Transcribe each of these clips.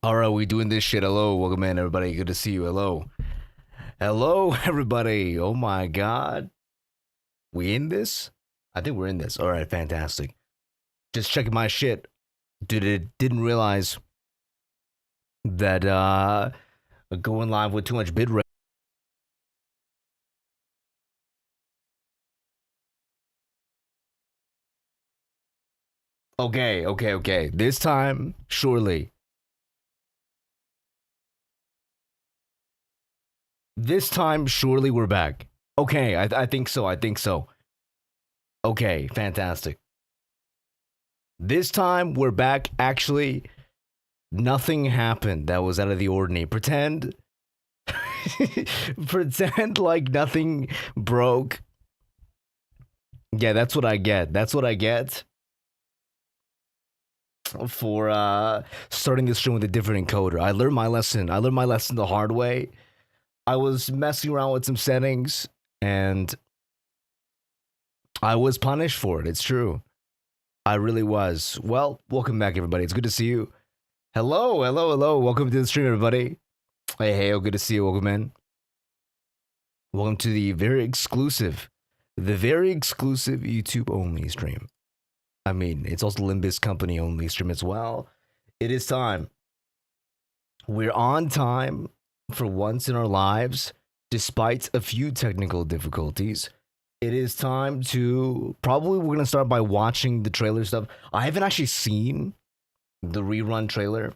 All right, we doing this shit. Hello, welcome in, everybody. Good to see you. Hello, hello, everybody. Oh my god, we in this? I think we're in this. All right, fantastic. Just checking my shit, dude. Didn't realize that going live with too much bit rate. Okay. This time, surely. This time, surely we're back. Okay, I think so. I think so. Okay, fantastic. This time we're back. Actually, nothing happened that was out of the ordinary. Pretend like nothing broke. Yeah, that's what I get. That's what I get for starting this stream with a different encoder. I learned my lesson. I learned my lesson the hard way. I was messing around with some settings and I was punished for it. It's true. I really was. Well, welcome back, everybody. It's good to see you. Hello. Welcome to the stream, everybody. Hey, good to see you. Welcome in. Welcome to the very exclusive YouTube only stream. I mean, it's also Limbus company only stream as well. It is time. We're on time for once in our lives, despite a few technical difficulties. It is time to we're gonna start by watching the trailer stuff. I haven't actually seen the rerun trailer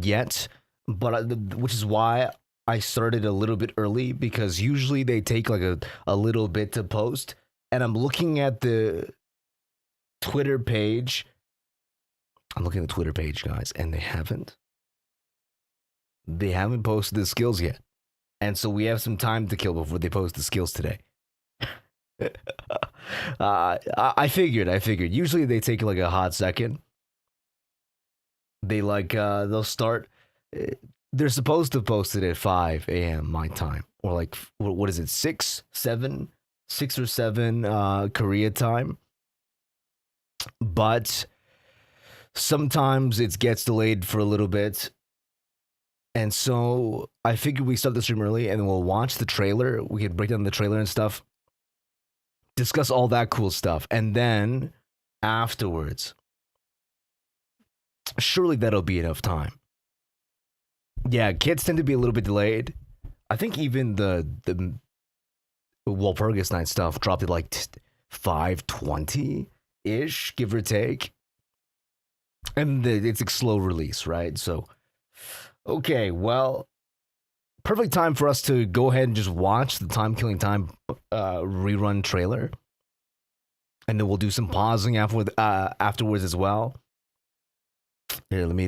yet, but which is why I started a little bit early, because usually they take like a little bit to post. And I'm looking at the Twitter page. I'm looking at the Twitter page, guys, and they haven't posted the skills yet. And so we have some time to kill before they post the skills today. I figured. Usually they take like a hot second. They they'll start. They're supposed to post it at 5 a.m. my time, or like what is it, 6 or 7 Korea time. But sometimes it gets delayed for a little bit. And so I figured we start the stream early and we'll watch the trailer. We can break down the trailer and stuff, discuss all that cool stuff. And then afterwards, surely that'll be enough time. Yeah, kids tend to be a little bit delayed. I think even the Walpurgis Night stuff dropped at like 5:20-ish, give or take. And it's a slow release, right? So, okay, well, perfect time for us to go ahead and just watch the Timekilling Time rerun trailer. And then we'll do some pausing afterwards as well. Here, let me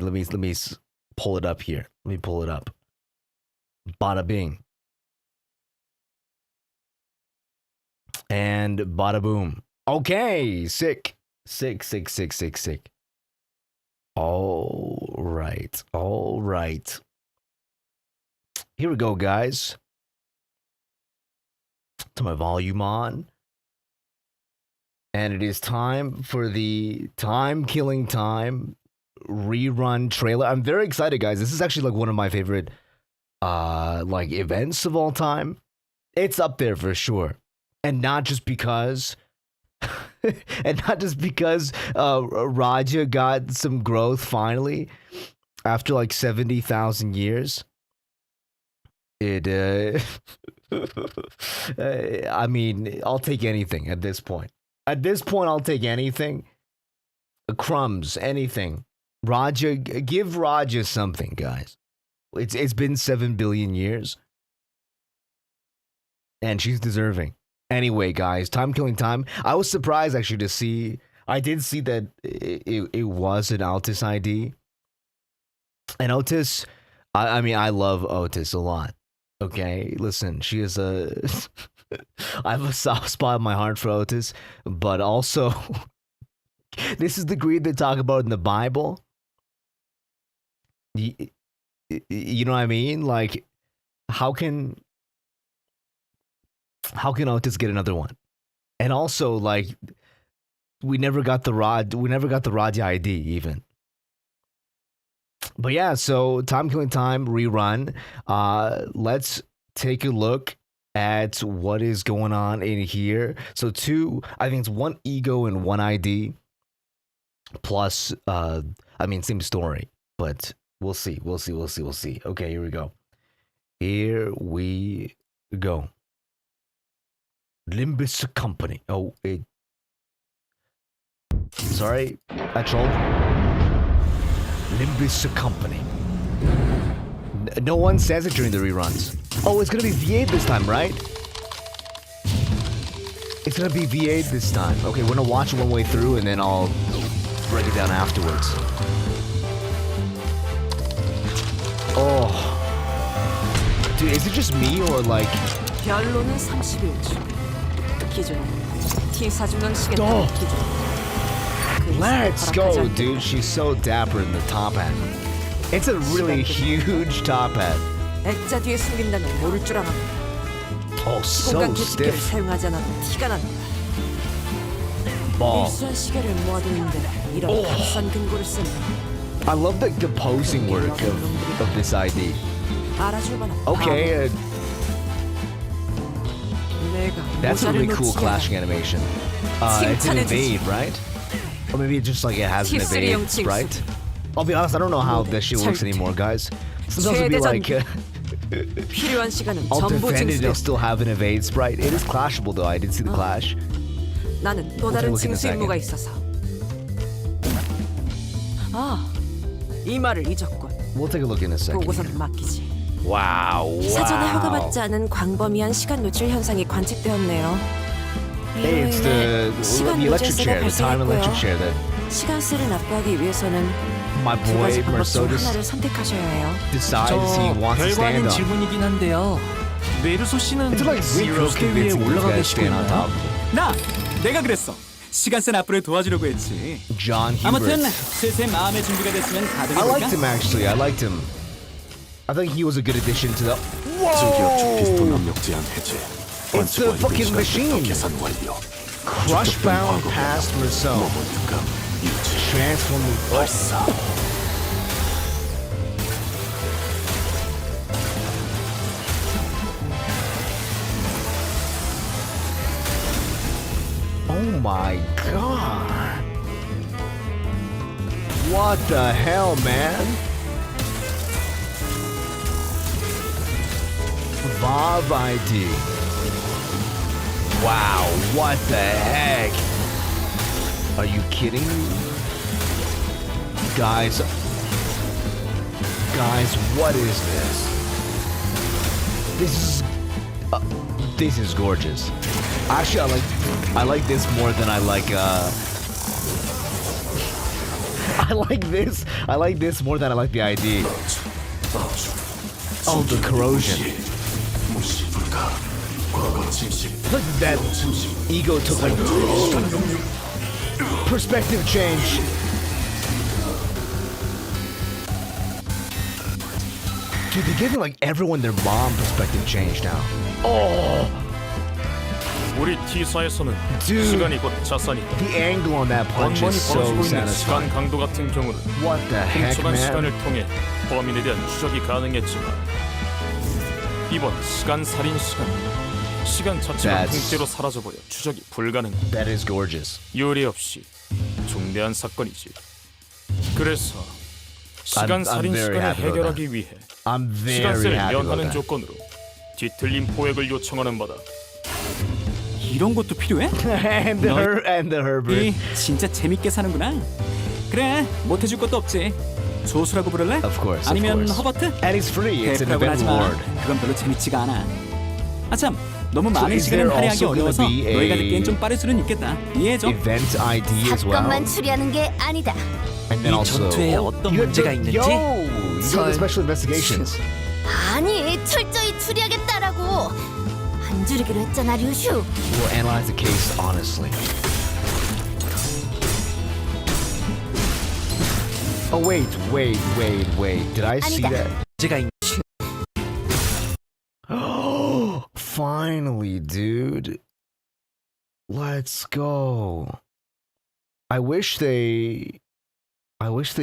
pull it up here. Let me pull it up. Bada bing. And bada boom. Okay, sick. All right. Here we go, guys. Turn my volume on. And it is time for the Timekilling Time rerun trailer. I'm very excited, guys. This is actually like one of my favorite events of all time. It's up there for sure. And not just because Raja got some growth finally after like 70,000 years. I mean, I'll take anything at this point. I'll take anything. Crumbs, anything. Raja, give Raja something, guys. It's been 7 billion years. And she's deserving. Anyway, guys, Timekilling Time. I was surprised actually to see. I did see that it was an Outis ID. And Outis, I mean, I love Outis a lot. Okay, listen, she is I have a soft spot in my heart for Outis, but also, this is the greed they talk about in the Bible. You know what I mean? Like, how can Outis get another one? And also, like, we never got the Raja ID even. But yeah, so Timekilling Time rerun. Let's take a look at what is going on in here. So I think it's one ego and one ID. Plus, same story, but we'll see. Okay, here we go. Limbus Company. Sorry, I trolled. Limbus Company. No one says it during the reruns. Oh, it's gonna be V8 this time, right? It's gonna be V8 this time. Okay, we're gonna watch it one way through and then I'll break it down afterwards. Oh. Dude, is it just me or like... 결론은 31주. 기준. T4주년 시계 기준. Let's go, dude. She's so dapper in the top hat. It's a really huge top hat. 액자 뒤에 숨긴다면 모를 줄 알아. Oh, so stiff. 사용하지 않아도 티가 난다. 일수한 시계를 모아두는데 이런 값싼 근거를 쓴다. I love the posing work of this ID. Okay, that's a really cool clashing animation. It's an evade, right? Or maybe it's just like it has an evade, right? I'll be honest, I don't know how this shit works anymore, guys. Sometimes it'll be like, I'll defend it, it'll still have an evade sprite. It is clashable though, I did see the clash. 나는 또 다른 징수 임무가 있어서. 이 말을 잊었군. We'll take a look in a second. 보고서는 맡기지. Wow. 사전에 허가받지 않은 광범위한 시간 노출 현상이 관측되었네요. Hey, it's the electric chair, the time electric chair that 시간세를 납부하기 위해서는 my boy Meursault 하나를 선택하셔야 해요. decides he wants to stand on. 질문이긴 한데요. 메르소 씨는 It's like 왜 그렇게 위에 올라가 계시고 stand on top. 나! 내가 그랬어. 시간센 앞으로 도와주려고 했지. John 아무튼 Hubert. 슬슬 마음의 준비가 됐으면 I 가득해볼까? liked him actually. I liked him. I think he was a good addition to the. It's the fucking machine. Crushbound past Meursault. Transforming. Oh my god. What the hell, man? Bob ID. Wow, what the heck? Are you kidding me? Guys, what is this? This is gorgeous. Actually, I like this more than I like I like this more than I like the ID. Oh, the corrosion. Look at that ego took like perspective change. Dude, they're giving like everyone their mom perspective change now. Oh, 우리 T사에서는 dude, 시간이 곧 자산이다. the angle on that punch 번번이 is so 벌어지고 있는 시간 satisfying. 강도 같은 경우는 What the heck, 훔쳐간 man? 시간을 통해 범인에 대한 추적이 가능했지만 이번 시간 살인 시간 자체가 통째로 사라져버려 추적이 불가능하다. That is gorgeous. 유례 없이 중대한 사건이지. 그래서 시간 살인 very 시간을 happy about 해결하기 위해 I'm very 시간세를 happy about 면하는 that. 조건으로 뒤틀린 포획을 요청하는 바다. 이런 것도 필요해? and the Herbert. 이 진짜 재밌게 사는구나. 그래, 못해줄 것도 없지. 조수라고 부를래? Of course. 아니면 of course. 허버트? And it's free. It's an 대프라고 event 하지 마. reward. 그건 별로 재밌지가 않아. 아참, 너무 So 많은 is there 시간을 할애하기 also gonna 어려워서 be 너희가 a 듣기엔 좀 빠를 수는 있겠다. 이해해줘. Event ID as well. 사건만 추리하는 게 아니다. And then 이 also, 전투에 어떤 문제가 있는지? you got the special investigations. 아니, 철저히 추리하겠다라고. 안 줄이기로 했잖아, 류슈. We'll analyze the case honestly. Oh wait. Did I see 아니다. that? 문제가 있... Finally, dude. Let's go. I wish they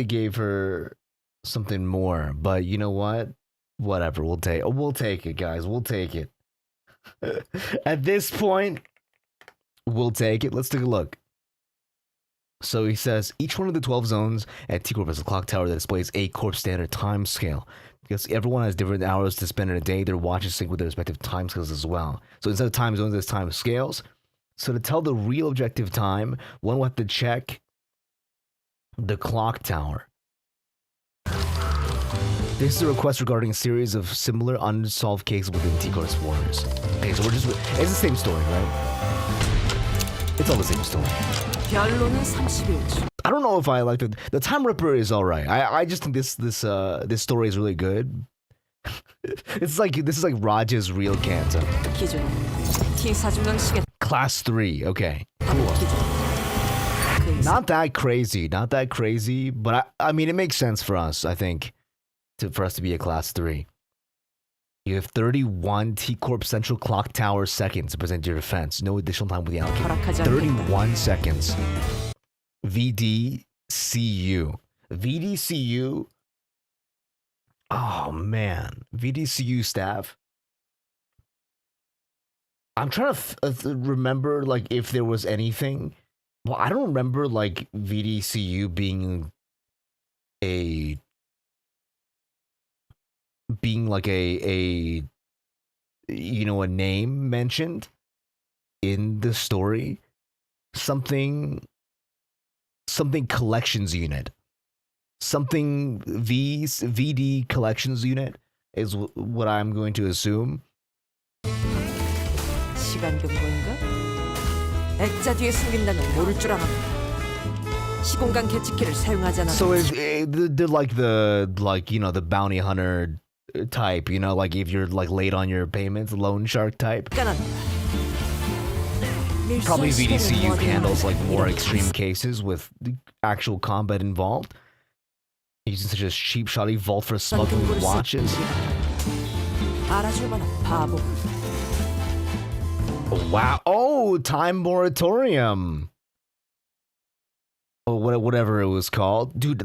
gave her something more. But you know what? Whatever. We'll take it, guys. We'll take it. At this point, we'll take it. Let's take a look. So he says each one of the 12 zones at T Corp has a clock tower that displays a Corp standard time scale. Because everyone has different hours to spend in a day, their watches sync with their respective time scales as well. So instead of time zones, there's time scales. So to tell the real objective time, one will have to check the clock tower. This is a request regarding a series of similar unsolved cases within T Corp's borders. Okay, so it's the same story, right? It's all the same story. 결론은 31주. I don't know if I like the Time Ripper is alright. I just think this story is really good. This is like Raj's real Kanto. 기준. T4주는 시계. Class 3, okay. Cool. Not that crazy, but I mean it makes sense for us, I think, for us to be a class 3. You have 31 T Corp Central Clock Tower seconds to present your defense. No additional time will be allocated. 31 seconds. VDCU. VDCU. Oh man, VDCU staff. I'm trying to remember like if there was anything. Well, I don't remember like VDCU being like a you know, a name mentioned in the story. Something collections unit. Something VD collections unit is what I'm going to assume. 시간 경고인가? 액자 뒤에 숨긴다면 모를 줄 알았다. 시공간 계측기를 사용하지 않아. So they're like you know, the bounty hunter type, you know, like if you're like late on your payments, loan shark type. Probably VDCU handles like more extreme cases with actual combat involved. Using such as cheap shoddy vault for smuggling watches. 알아줄 만한 바보. Wow. Oh, time moratorium. Oh, whatever it was called. Dude,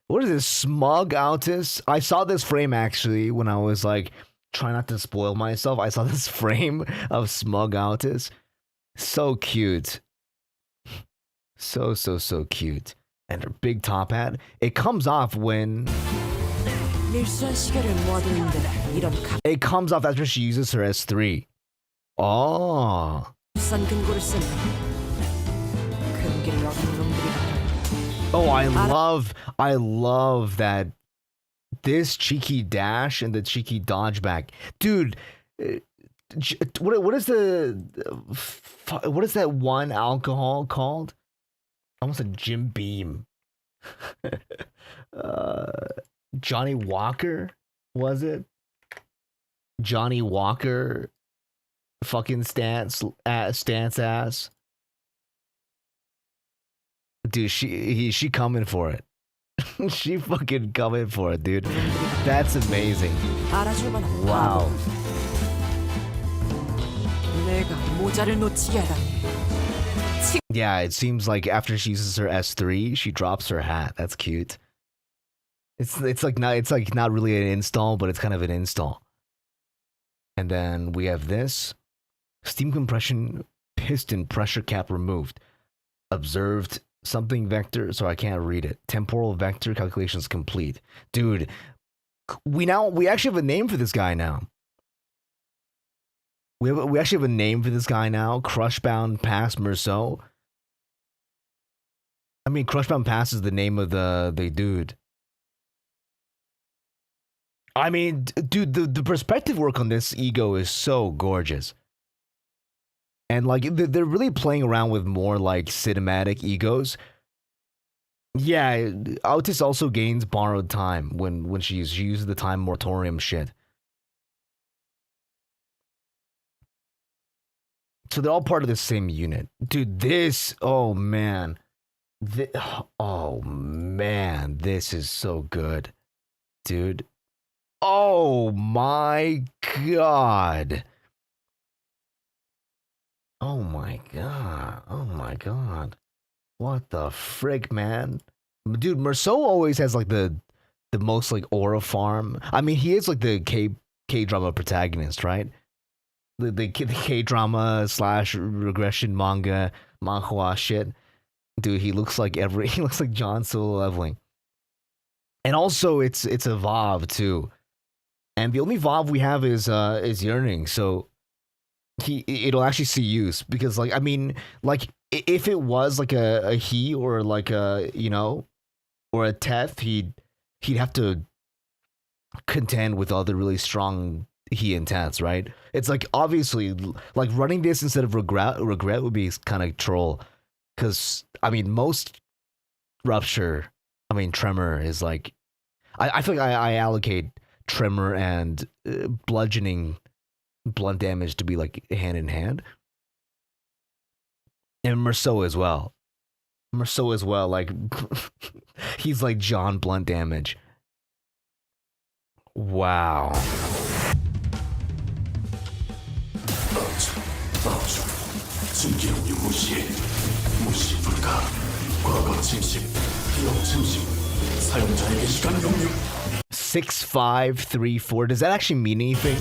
what is this? Smug Outis? I saw this frame actually when I was like trying not to spoil myself. I saw this frame of Smug Outis. So cute. So cute. And her big top hat. It comes off when... It comes off after she uses her S3. Oh. Oh, I love that this cheeky dash and the cheeky dodge back. Dude, what is that one alcohol called? Almost a Jim Beam. Johnny Walker, was it? Johnny Walker fucking stance ass. Dude, she coming for it. She fucking coming for it, dude. That's amazing. Wow. Yeah, it seems like after she uses her S3, she drops her hat. That's cute. It's like not really an install, but it's kind of an install. And then we have this. Steam compression piston pressure cap removed. Observed something vector, so I can't read it. Temporal vector calculations complete. Dude, we actually have a name for this guy now. We actually have a name for this guy now. Crushbound Pass Meursault. I mean, Crushbound Pass is the name of the dude. I mean, dude, the perspective work on this ego is so gorgeous. And like they're really playing around with more like cinematic egos. Yeah, Outis also gains borrowed time when she uses the time moratorium shit. So they're all part of the same unit. Dude, this, oh man. Oh man, this is so good. Dude. Oh my god. Oh my god. Oh my god. What the frick, man? Dude, Meursault always has like the the most like aura farm. I mean, he is like the K drama protagonist, right? The K drama / regression manhwa shit. Dude, he looks like he looks like John Solo Leveling. And also, it's a VOV too, and the only VOV we have is Yearning, so it'll actually see use because like I mean like if it was like a he or like a or a Teth, he'd have to contend with all the really strong he and Teths, right? It's like obviously like running this instead of regret would be kind of troll, because I mean most Rupture. I mean, Tremor is like, I feel like I allocate Tremor and bludgeoning blunt damage to be like hand in hand. And Meursault as well. Like, he's like John blunt damage. Wow. Six, 5, 3, 4. Does that actually mean anything?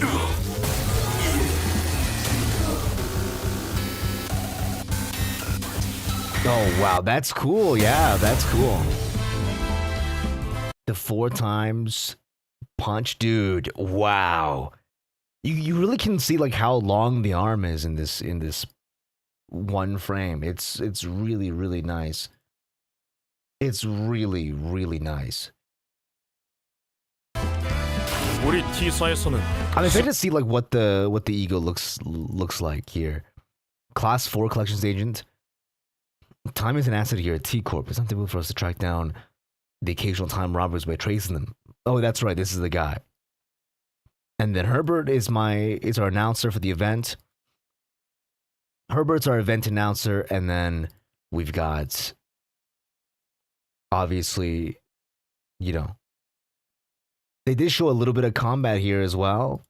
Oh wow, that's cool. Yeah, that's cool. The 4 times punch, dude. Wow. You really can see like how long the arm is in this one frame. It's really, really nice. It's really, really nice. 우리 T사에서는 I'm excited to see like what the ego looks like here. Class 4 collections agent. Time is an asset here at T Corp. It's not difficult for us to track down the occasional time robbers by tracing them. Oh, that's right. This is the guy. And then Herbert is our announcer for the event. Herbert's our event announcer, and then we've got obviously, they did show a little bit of combat here as well.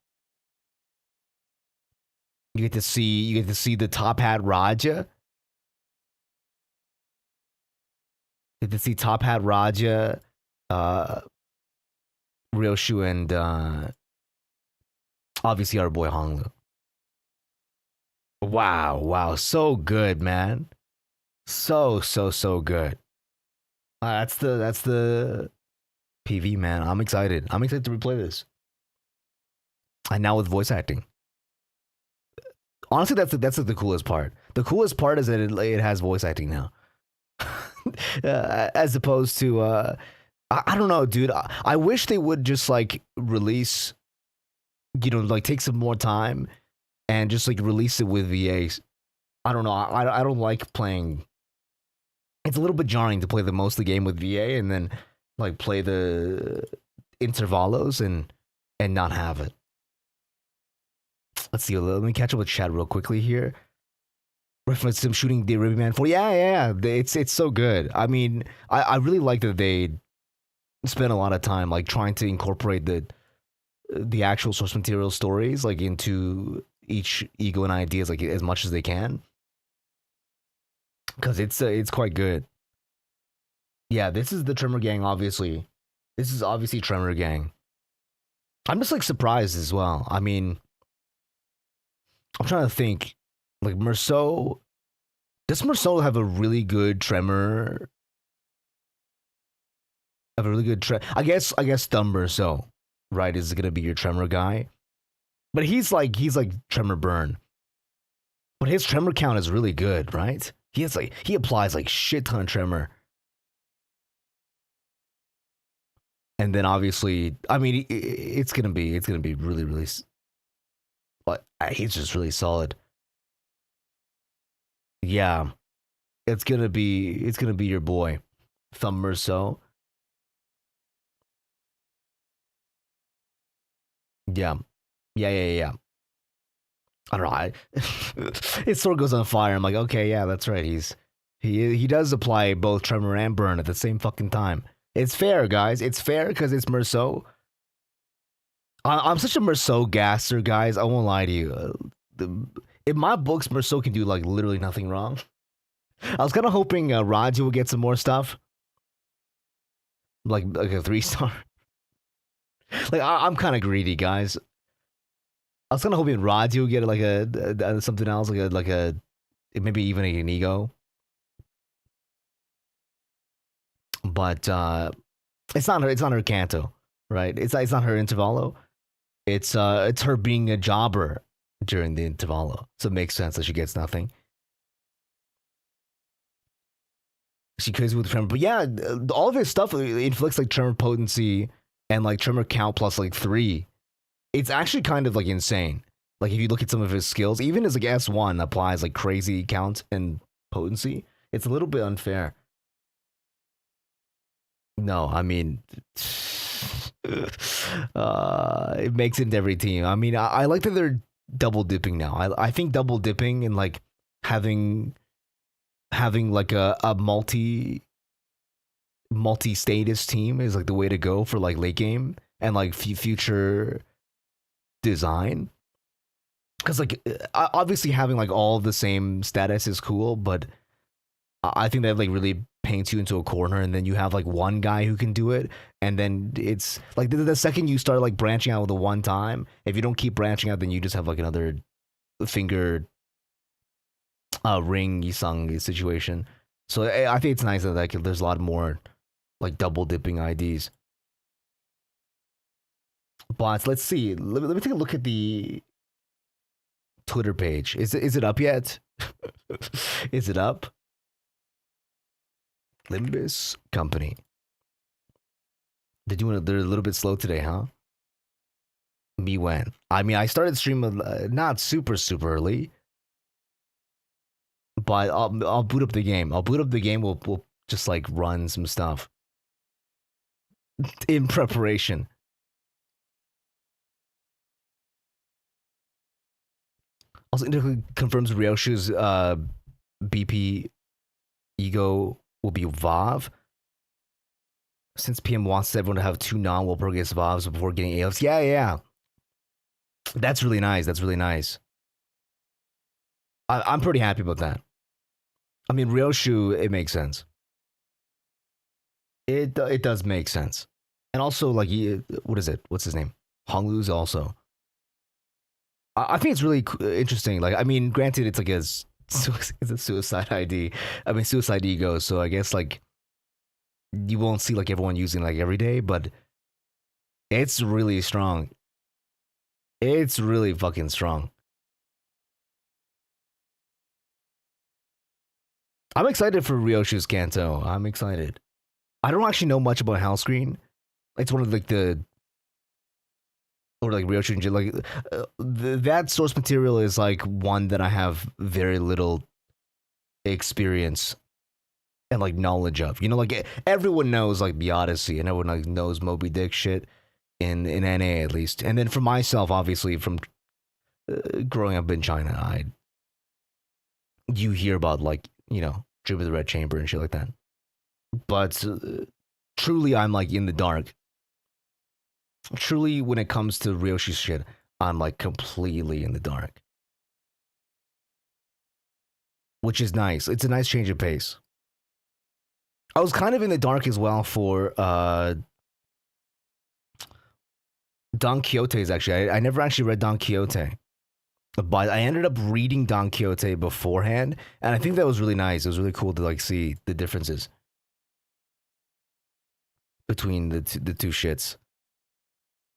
You get to see the Top Hat Raja. You get to see Top Hat Raja, Ryoshu, and obviously our boy Honglu. Wow, so good, man. So good. That's the PV, man. I'm excited to replay this. And now with voice acting. Honestly, that's the coolest part. The coolest part is that it has voice acting now. As opposed to I don't know, dude. I wish they would just like release, like take some more time and just like release it with VAs. I don't know. I don't like playing. It's a little bit jarring to play the most of the game with VA and then like play the intervalos and not have it. Let's see. Let me catch up with chat real quickly here. Reference to him shooting the Ruby Man 4. Yeah. It's so good. I mean, I really like that they spent a lot of time like trying to incorporate the actual source material stories like into each ego and ideas like as much as they can. Because it's quite good. Yeah, this is the Tremor Gang, obviously. This is obviously Tremor Gang. I'm just like surprised as well. I mean, I'm trying to think. Like Meursault, does Meursault have a really good Tremor? Have a really good I guess Thumb Meursault, right, is gonna be your Tremor guy. But he's like Tremor Burn. But his Tremor count is really good, right? He applies like shit ton of Tremor. And then obviously, I mean, it's gonna be really, really. But he's just really solid. Yeah, it's gonna be your boy, Thumb Meursault. Yeah. I don't know. His sword goes on fire. I'm like, okay, yeah, that's right. He does apply both Tremor and Burn at the same fucking time. It's fair, guys. It's fair because it's Meursault. I'm such a Meursault gasser, guys. I won't lie to you. In my books, Meursault can do like literally nothing wrong. I was kind of hoping Raji would get some more stuff, like a 3-star. Like I'm kind of greedy, guys. I was kind of hoping Rod would get like a something else, like a maybe even an ego. But it's not her. It's not her Kanto, right? It's not her Intervalo. It's her being a jobber during the Intervalo, so it makes sense that she gets nothing. She crazy with tremor, but yeah, all of his stuff inflicts like tremor potency and like tremor count plus like 3. It's actually kind of like insane. Like if you look at some of his skills, even his like S1 applies like crazy count and potency. It's a little bit unfair. No, I mean, it makes it into every team. I mean, I like that they're double dipping now. I think double dipping and like having like a multi status team is like the way to go for like late game and like future design. Because like obviously having like all the same status is cool, but I think that like really paints you into a corner, and then you have like one guy who can do it, and then it's like the second you start like branching out with the one time, if you don't keep branching out, then you just have like another finger ring Yisung situation. So I think it's nice that like there's a lot more like double dipping IDs. But let's see. Let me take a look at the Twitter page. Is it up yet? Is it up? Limbus Company. They're a little bit slow today, huh? Me when? I mean, I started streaming not super early, but I'll boot up the game. I'll boot up the game. We'll just like run some stuff in preparation. Also, it confirms Ryoshu's BP ego will be Vav. Since PM wants everyone to have 2 non-Walpurgis Vavs before getting ALs. Yeah. That's really nice. I'm pretty happy about that. I mean, Ryoshu, it makes sense. It does make sense. And also, like, what is it? What's his name? Honglu's also. I think it's really interesting. Like, I mean, granted, it's like it's a suicide ID. I mean, suicide ego. So I guess like you won't see like everyone using like every day, but it's really strong. It's really fucking strong. I'm excited for Ryoshu's Kanto. I'm excited. I don't actually know much about Hellscreen. It's one of like Ryoshu, like that source material is like one that I have very little experience and like knowledge of. You know, like everyone knows like the Odyssey, and everyone like knows Moby Dick shit in NA at least. And then for myself, obviously from growing up in China, you hear about like, you know, Dream of the Red Chamber and shit like that. But truly, I'm like in the dark. Truly, when it comes to Ryoshi's shit, I'm like completely in the dark. Which is nice. It's a nice change of pace. I was kind of in the dark as well for Don Quixote's actually. I never actually read Don Quixote. But I ended up reading Don Quixote beforehand, and I think that was really nice. It was really cool to like see the differences between the two shits.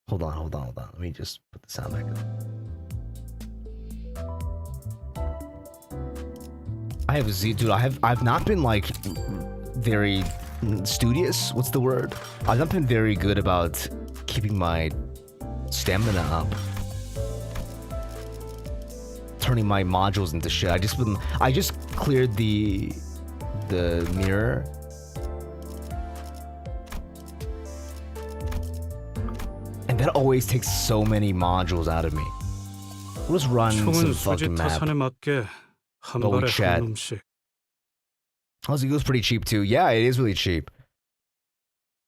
Hold on. Let me just put the sound back up. I have dude. I've not been like very studious. What's the word? I've not been very good about keeping my stamina up. Turning my modules into shit. I just cleared the mirror. And that always takes so many modules out of me. Let's run some fucking map. Holy chat. Hellsing was pretty cheap too. Yeah, it is really cheap.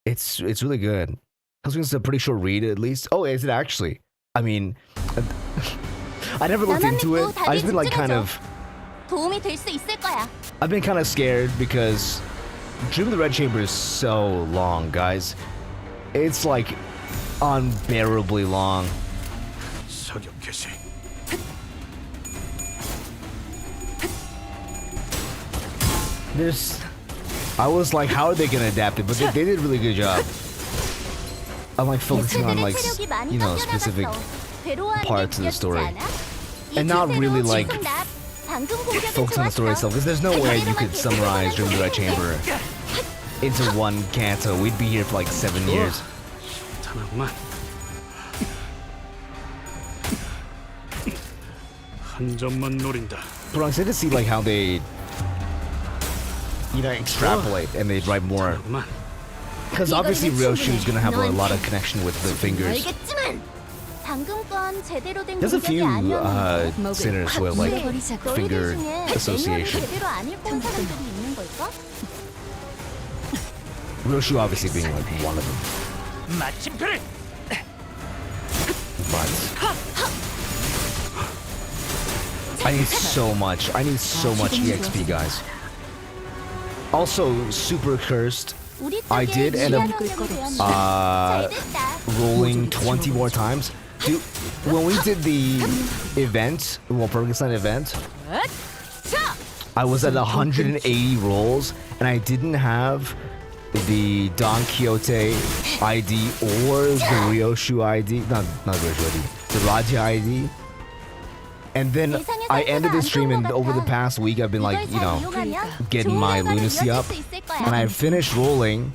It's really good. Hellsing's a pretty short read at least. Oh, is it actually? I mean, I never looked into it. I've been like kind of. I've been kind of scared because Dream of the Red Chamber is so long, guys. It's like unbearably long. 사격 개시. I was like, how are they gonna adapt it? But they did a really good job. I'm like focusing on like specific parts of the story, and not really like focus on the story itself. Because there's no way you could summarize Dream the Red Chamber into one canto. We'd be here for like 7 years. 탄하구만. 한 점만 노린다. But I'm excited to see like how they, extrapolate and they write more. 탄하구만. Because obviously Ryoshu is gonna have a lot of connection with the fingers. There's a few sinners who have like finger association. Ryoshu obviously being like one of them. 마침표를. But I need so much EXP, guys. Also, super cursed. I did end up rolling 20 more times. Dude, when we did the event, Perkinstein event, I was at 180 rolls, and I didn't have the Don Quixote ID or the Ryoshu ID, not Ryoshu ID, the Raja ID. And then I ended the stream, and over the past week I've been like, getting my lunacy up, and I finished rolling,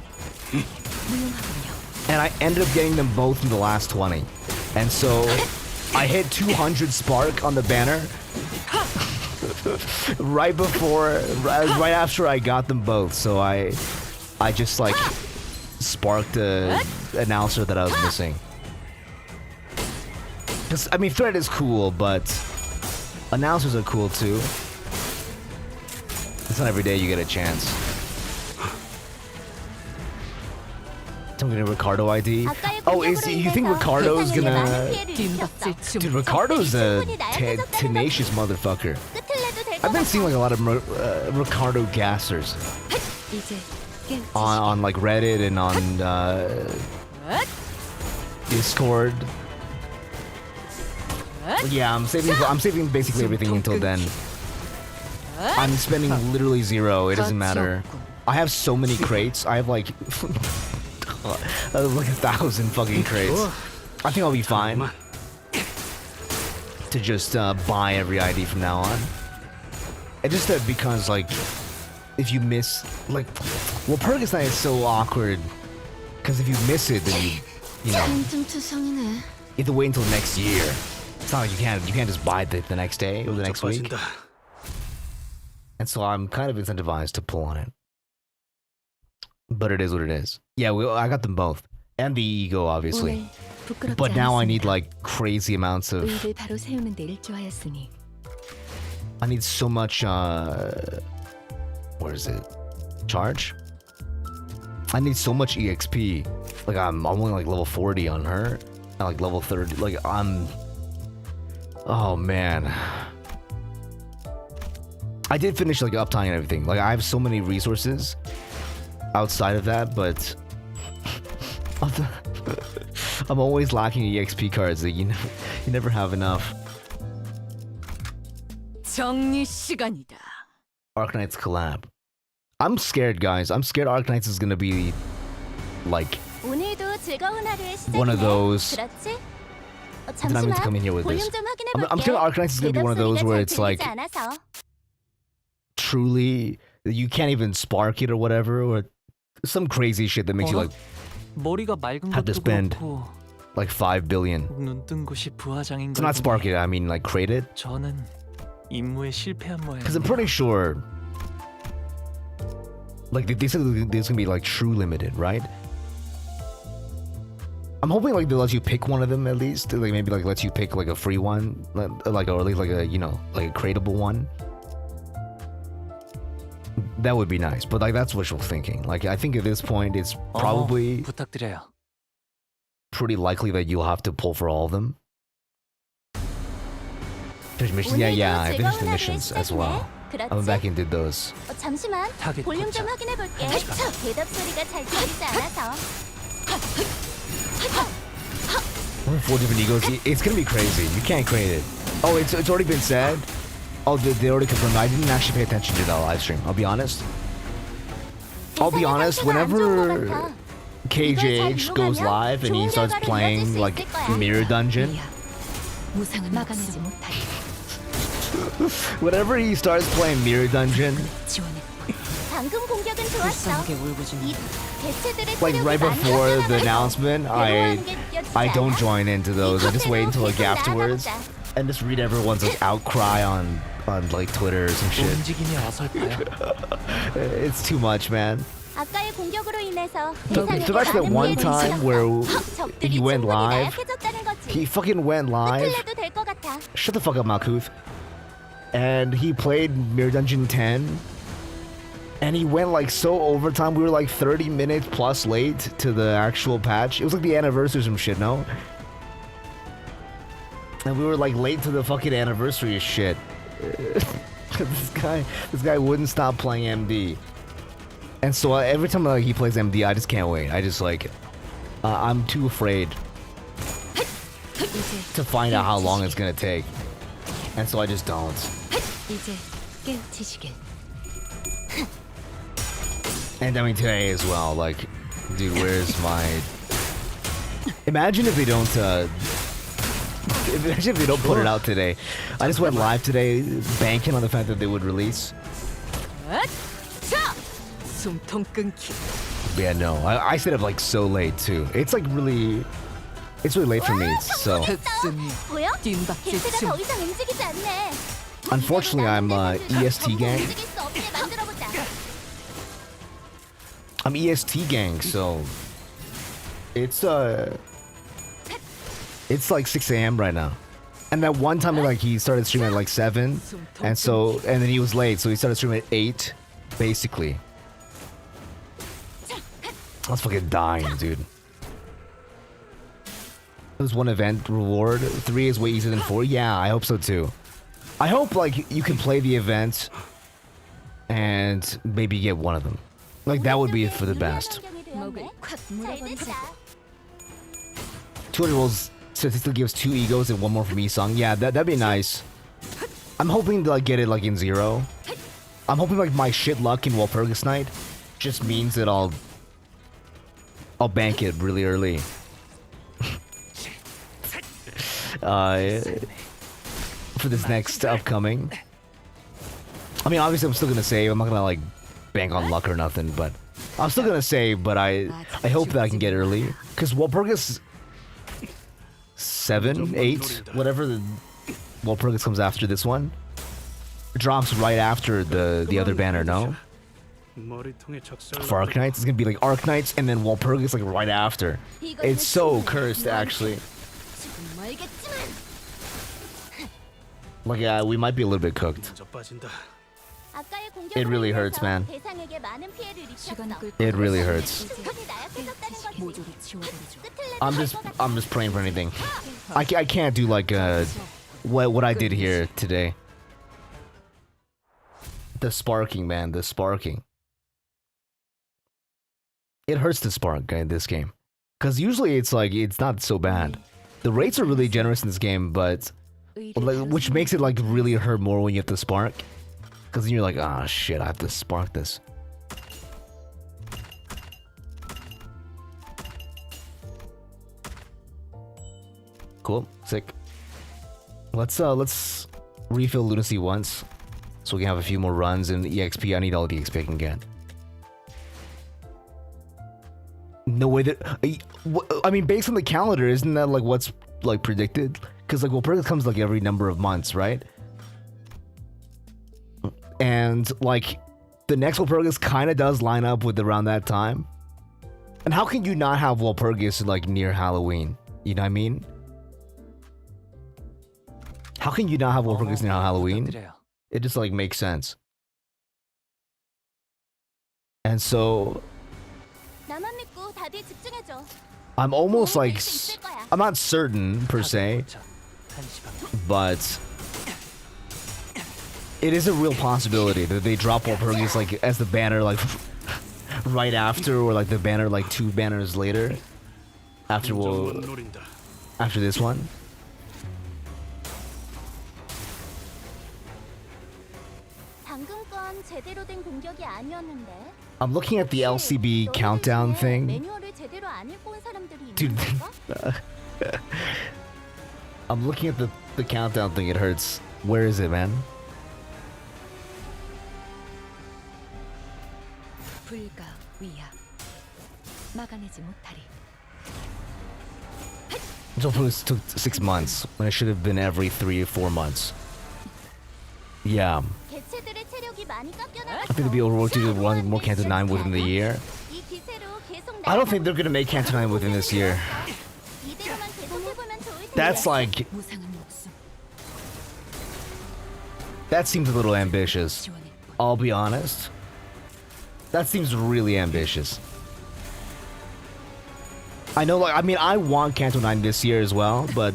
and I ended up getting them both in the last 20. And so I hit 200 spark on the banner right after I got them both. So I just like sparked the announcer that I was missing. Because I mean, thread is cool, but announcers are cool too. It's not every day you get a chance. I'm gonna Ricardo ID. Oh, you think Ricardo's gonna? Dude, Ricardo's a tenacious motherfucker. I've been seeing like a lot of Ricardo gassers on like Reddit and on Discord. Yeah, I'm saving basically everything until then. I'm spending literally zero. It doesn't matter. I have so many crates. I have like like 1,000 fucking crates. I think I'll be fine to just buy every ID from now on. It's just that because like if you miss like, well, Perkinstein is so awkward because if you miss it, then you have to wait until next year. It's not like you can't just buy it the next day or the next week. And so I'm kind of incentivized to pull on it. But it is what it is. Yeah, I got them both. And the ego, obviously. But now I need like crazy amounts of... I need so much, where is it? Charge? I need so much EXP. Like I'm only like level 40 on her. And like level 30. Like I'm... Oh man. I did finish like uptime and everything. Like I have so many resources outside of that, but I'm always lacking EXP cards. Like, you never have enough. Arknights collab. I'm scared, guys. I'm scared Arknights is gonna be like one of those. Then I'm going to come in here with this. I'm scared Arknights is gonna be one of those where it's like truly you can't even spark it or whatever, or some crazy shit that makes you like have to spend like 5 billion. It's not spark it, I mean like crate it. Because I'm pretty sure like they said this gonna be like true limited, right? I'm hoping like they let you pick one of them at least. Like maybe like lets you pick like a free one, like or at least like a like a crateable one. That would be nice, but like that's wishful thinking. Like I think at this point it's probably pretty likely that you'll have to pull for all of them. Finish missions? Yeah, I finished the missions as well. I went back and did those. 4 different egos. It's gonna be crazy. You can't create it. Oh, it's already been said. Oh, they already confirmed. I didn't actually pay attention to that live stream. I'll be honest. Whenever KJH goes live and he starts playing like Mirror Dungeon, whenever he starts playing Mirror Dungeon, 방금 공격은 좋았어. 불쌍하게 울부짖는 이 개체들의 like right 체력이 before the 많아져나가요. announcement, I don't join into those. I just wait until like afterwards and just read everyone's like outcry on like Twitter or some shit. 움직임이 어설퍼요. It's too much, man. 아까의 공격으로 인해서 So that's that one time where he went live. He fucking went live. 해도 될 것 같아. Shut the fuck up, Malkuth. And he played Mirror Dungeon 10. And he went like so overtime. We were like 30 minutes plus late to the actual patch. It was like the anniversary or some shit, no? And we were like late to the fucking anniversary shit. This guy wouldn't stop playing MD. And so every time like, he plays MD, I just can't wait. I just like, I'm too afraid to find out how long it's gonna take. And so I just don't. 이제 깨우치시길. And I mean today as well, like, dude, where's my... Imagine if they don't, imagine if they don't put it out today. I just went live today, banking on the fact that they would release. 숨통 끊기. Yeah, no, I stayed up like so late too. It's like really, it's really late for me, so... 흑승이 보여? 뒷박질 개체가 춤. 더 이상 움직이지 않네. Unfortunately, I'm EST gang. 움직일 수 없게 만들어보자. I'm EST gang, so... It's like 6 a.m. right now. And that one time, like, he started streaming at like 7, and then he was late, so he started streaming at 8, basically. I was fucking dying, dude. There's one event reward. 3 is way easier than 4. Yeah, I hope so too. I hope like you can play the event and maybe get one of them. Like that would be for the best. 목을 콱 물어버리자. 200 rolls statistically gives 2 egos and 1 more from Isang. Yeah, that'd be nice. I'm hoping to like get it like in 0. I'm hoping like my shit luck in Walpurgis Night just means that I'll bank it really early. For this next upcoming. I mean, obviously I'm still gonna save. I'm not gonna like bank on luck or nothing, but I'm still gonna save. But I hope that I can get early, because Walpurgis 7, 8, whatever the Walpurgis comes after this one, drops right after the other banner. No, for Arknights, it's gonna be like Arknights and then Walpurgis like right after. It's so cursed, actually. 지금 멀겠지만. Like, yeah, we might be a little bit cooked. 아까의 공격으로 It really hurts, 인해서 man. 대상에게 많은 피해를 시간이 입혔어. 끌 It really hurts. 조건이 나약해졌다는 거지. 모조리 지워버리죠. 끝을 내도 I'm 될 just 것 같아. I'm just praying for anything. I can't do like what I did here today. The sparking, man, the sparking. It hurts to spark in this game, because usually it's like it's not so bad. The rates are really generous in this game, but which makes it like really hurt more when you have to spark, because then you're like, ah, shit, I have to spark this. Cool, sick. Let's refill lunacy once, so we can have a few more runs in EXP. I need all the EXP I can get. No way that I mean, based on the calendar, isn't that like what's like predicted? Because like Walpurgis comes like every number of months, right? And like the next Walpurgis kind of does line up with around that time. And how can you not have Walpurgis like near Halloween? You know what I mean? How can you not have Walpurgis near Halloween? It just like makes sense. And so 나만 믿고 다들 집중해줘. I'm almost like I'm not certain per se, but it is a real possibility that they drop Walpurgis like as the banner like right after, or like the banner like 2 banners later. After after this one. 방금 건 제대로 된 공격이 아니었는데. I'm looking at the LCB countdown thing. 매뉴얼을 제대로 안 읽고 온 사람들이 있는 Dude, 건가? I'm looking at the countdown thing. It hurts. Where is it, man? 불가 위야 막아내지 못하리. So it took 6 months when it should have been every 3 or 4 months. Yeah. 개체들의 체력이 많이 깎여나갔어. I think they'll be overworked due to running more Canto 9 within the year. 이 기세로 계속 I don't think they're gonna make Canto 9 within this year. 이대로만 계속 해보면 좋을 텐데. That's like, 무상한 목숨 that seems a little ambitious. 지원해. I'll be honest. That seems really ambitious. I know, like, I mean, I want Canto 9 this year as well, but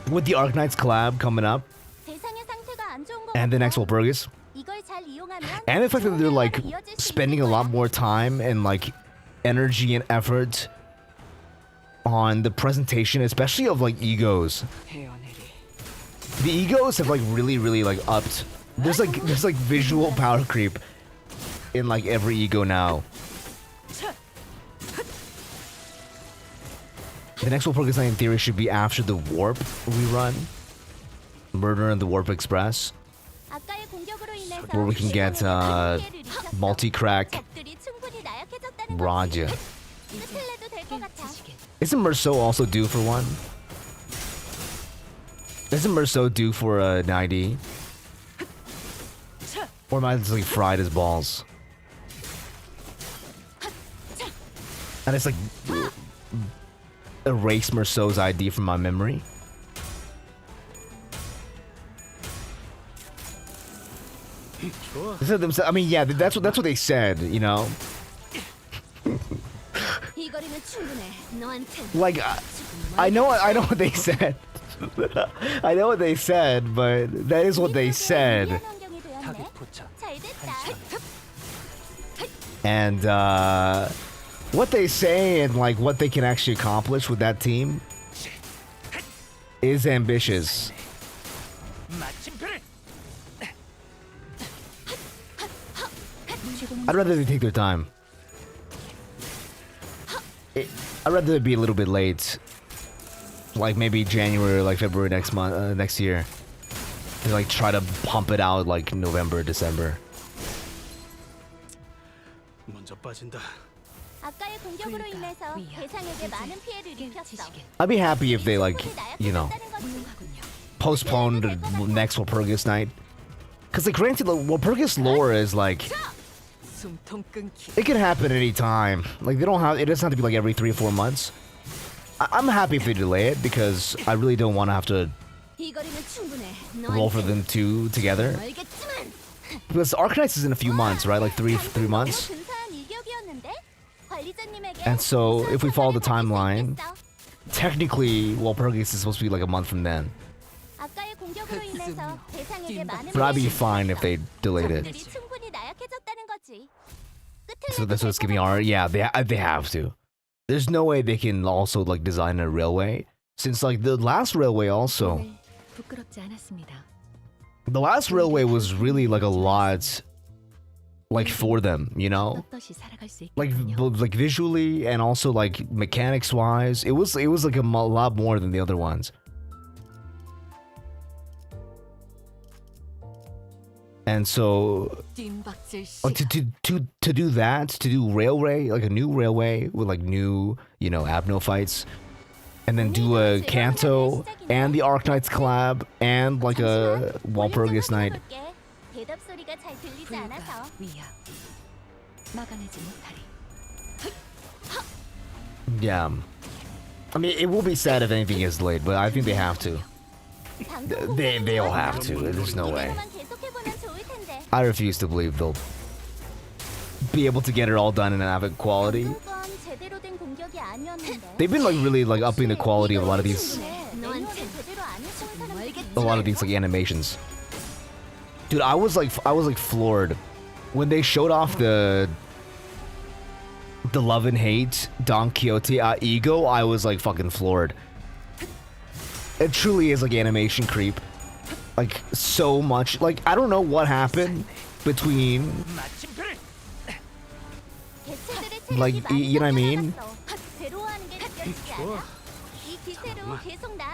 with the Arknights collab coming up, 대상의 상태가 안 좋은 거 and the 같아. next Walpurgis, 이걸 잘 이용하면 and the fact that they're like 좋은 결과로 이어질 수 spending a 있는 lot 거야. more time and like energy and effort on the presentation, especially of like egos. The egos have like really like upped. There's like visual power creep in like every ego now. The next Walpurgis Night in theory should be after the Warp rerun, Murder in the Warp Express, 아까의 공격으로 인해서 where we can get 많은 피해를 입혔어. multi-crack 적들이 충분히 나약해졌다는 Raja. 거지. 끝을 내도 될 것 같아. Isn't Meursault also due for one? Isn't Meursault due for a 90? Or am I just like fried as balls? And it's like erase Meursault's ID from my memory. They said themselves, I mean, yeah, that's what they said, you know. 이 거리면 충분해. 너한텐. Like, I know what they said. I know what they said, but that is what they said. 유리한 환경이 되었네. 잘 됐다. And what they say and like what they can actually accomplish with that team is ambitious. I'd rather they take their time. I'd rather it be a little bit late, like maybe January or like February next month, next year, to like try to pump it out like November, December. 먼저 빠진다. 아까의 공격으로 인해서 대상에게 많은 피해를 입혔어. I'd be happy if they like, you know, postponed the next Walpurgis Night. Cause like granted, the Walpurgis lore is like, 숨통 끊기. it can happen anytime. Like they don't have, it doesn't have to be like every 3 or 4 months. I'm happy if they delay it because I really don't want to have to 이 거리면 충분해. roll for them two together. 알겠지만. Because Arknights is in a few months, right? Like three months. 근사한 일격이었는데? 관리자님에게 And so if we follow the 감사한 timeline, 선물이 technically Walpurgis is supposed to be like a month from then. 아까의 공격으로 인해서 대상에게 많은 But I'd be fine if they delayed it. 적들이 충분히 나약해졌다는 거지. 끝을 So 내도 that's what's 될 giving 것 our, 같아. yeah, they have to. There's no way they can also like design a railway, since like the last railway also, 오늘 부끄럽지 않았습니다. the last railway was really like a lot, like for them, you know, 떳떳이 살아갈 수 like 있겠군요. like visually and also like mechanics wise, it was like a lot more than the other ones. And so 뜀박질 씨. to do that, to do railway, like a new railway with like new, you know, Abno fights, and then do a Kanto and the Arknights collab and like a Walpurgis Night. 볼게. 대답 소리가 잘 들리지 불가 않아서. 위야 막아내지 못하리. Yeah. I mean, it will be sad if anything is delayed, but I think they have to. 방송 They all have to. There's no way. 이대로만 계속해보면 좋을 텐데. I refuse to believe they'll be able to get it all done in avid quality. 방금 건 제대로 된 공격이 아니었는데. They've been like really like upping the quality of a lot of these 너한테 제대로 안 해준 사람들이 a lot of these like animations. Dude, I was like floored when they showed off the the love and hate Don Quixote ego, I was like fucking floored. It truly is like animation creep. Like so much. Like I don't know what happened between like you know what I mean?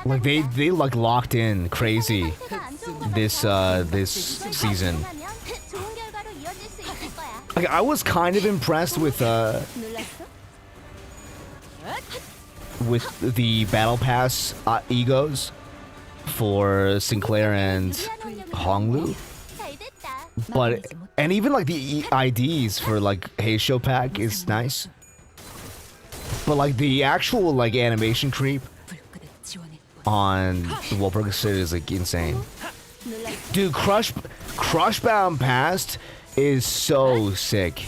Like they like locked in crazy this season. Like I was kind of impressed with the battle pass egos for Sinclair and Honglu, but and even like the IDs for like Heisho pack is nice, but like the actual like animation creep on the Bokgak is like insane. Dude, Crushbound Past is so sick.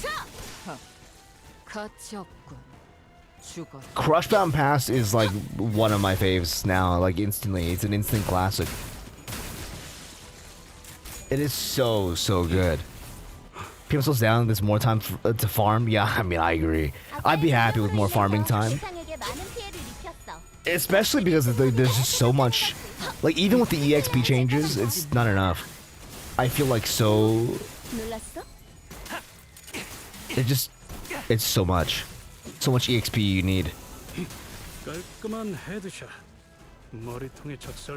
Crushbound Past is like one of my faves now, like instantly. It's an instant classic. It is so good. People slows down, there's more time to farm. Yeah, I mean, I agree. I'd be happy with more farming time. Especially because there's just so much, like even with the EXP changes, it's not enough. I feel like it's so much EXP you need.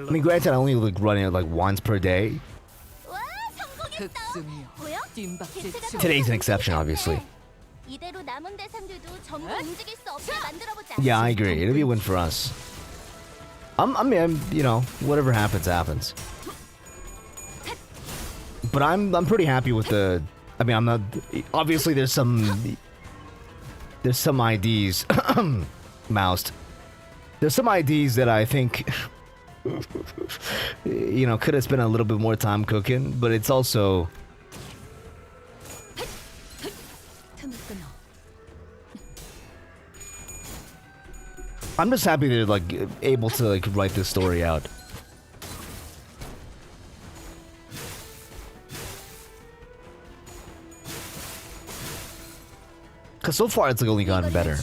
I mean, granted, I only like running it like once per day. Today's an exception, obviously. Yeah, I agree. It'll be a win for us. I mean, you know, whatever happens, happens. But I'm pretty happy with the. I mean, I'm not. Obviously, there's some IDs, moused. There's some IDs that I think, you know, could have spent a little bit more time cooking, but it's also. I'm just happy they're like able to like write this story out. Cause so far it's like only gotten better.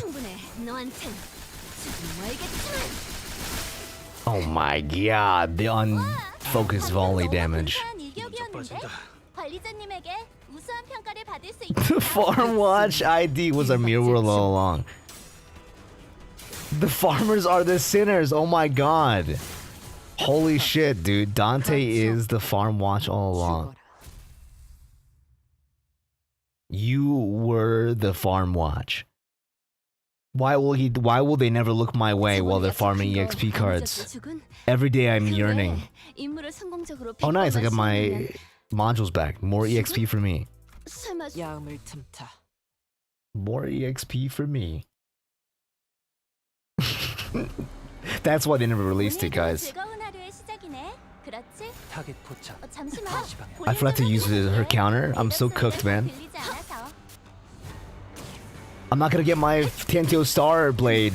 Oh my god, the unfocused volley damage. The Farm Watch ID was a mere world all along. The farmers are the sinners. Oh my god. Holy shit, dude. Dante is the Farm Watch all along. You were the Farm Watch. Why will they never look my way while they're farming EXP cards? Every day I'm yearning. Oh nice, I got my modules back. More EXP for me. More EXP for me. That's why they never released it, guys. I forgot to use her counter. I'm so cooked, man. I'm not gonna get my Tantio Star Blade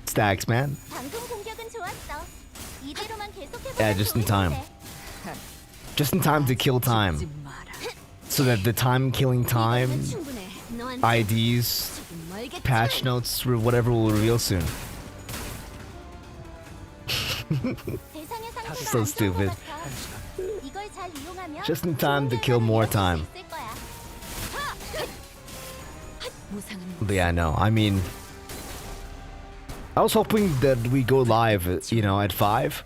stacks, man. Yeah, just in time. Just in time to kill time. So that the Timekilling Time IDs, patch notes, or whatever will reveal soon. So stupid. Just in time to kill more time. But yeah, no, I mean, I was hoping that we go live, you know, at 5,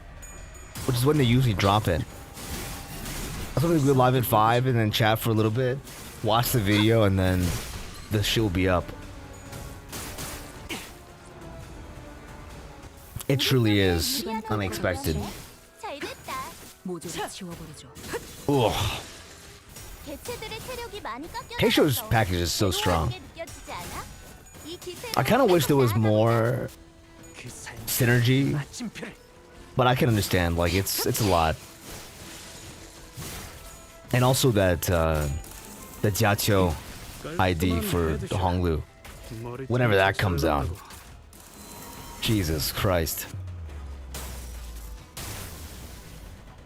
which is when they usually drop it. I was hoping we'd go live at 5 and then chat for a little bit, watch the video, and then the shit will be up. It truly is unexpected. Ugh. Heisho's package is so strong. I kind of wish there was more synergy, but I can understand. Like it's a lot, and also that the Jiaqiu ID for the Honglu, whenever that comes out. Jesus Christ.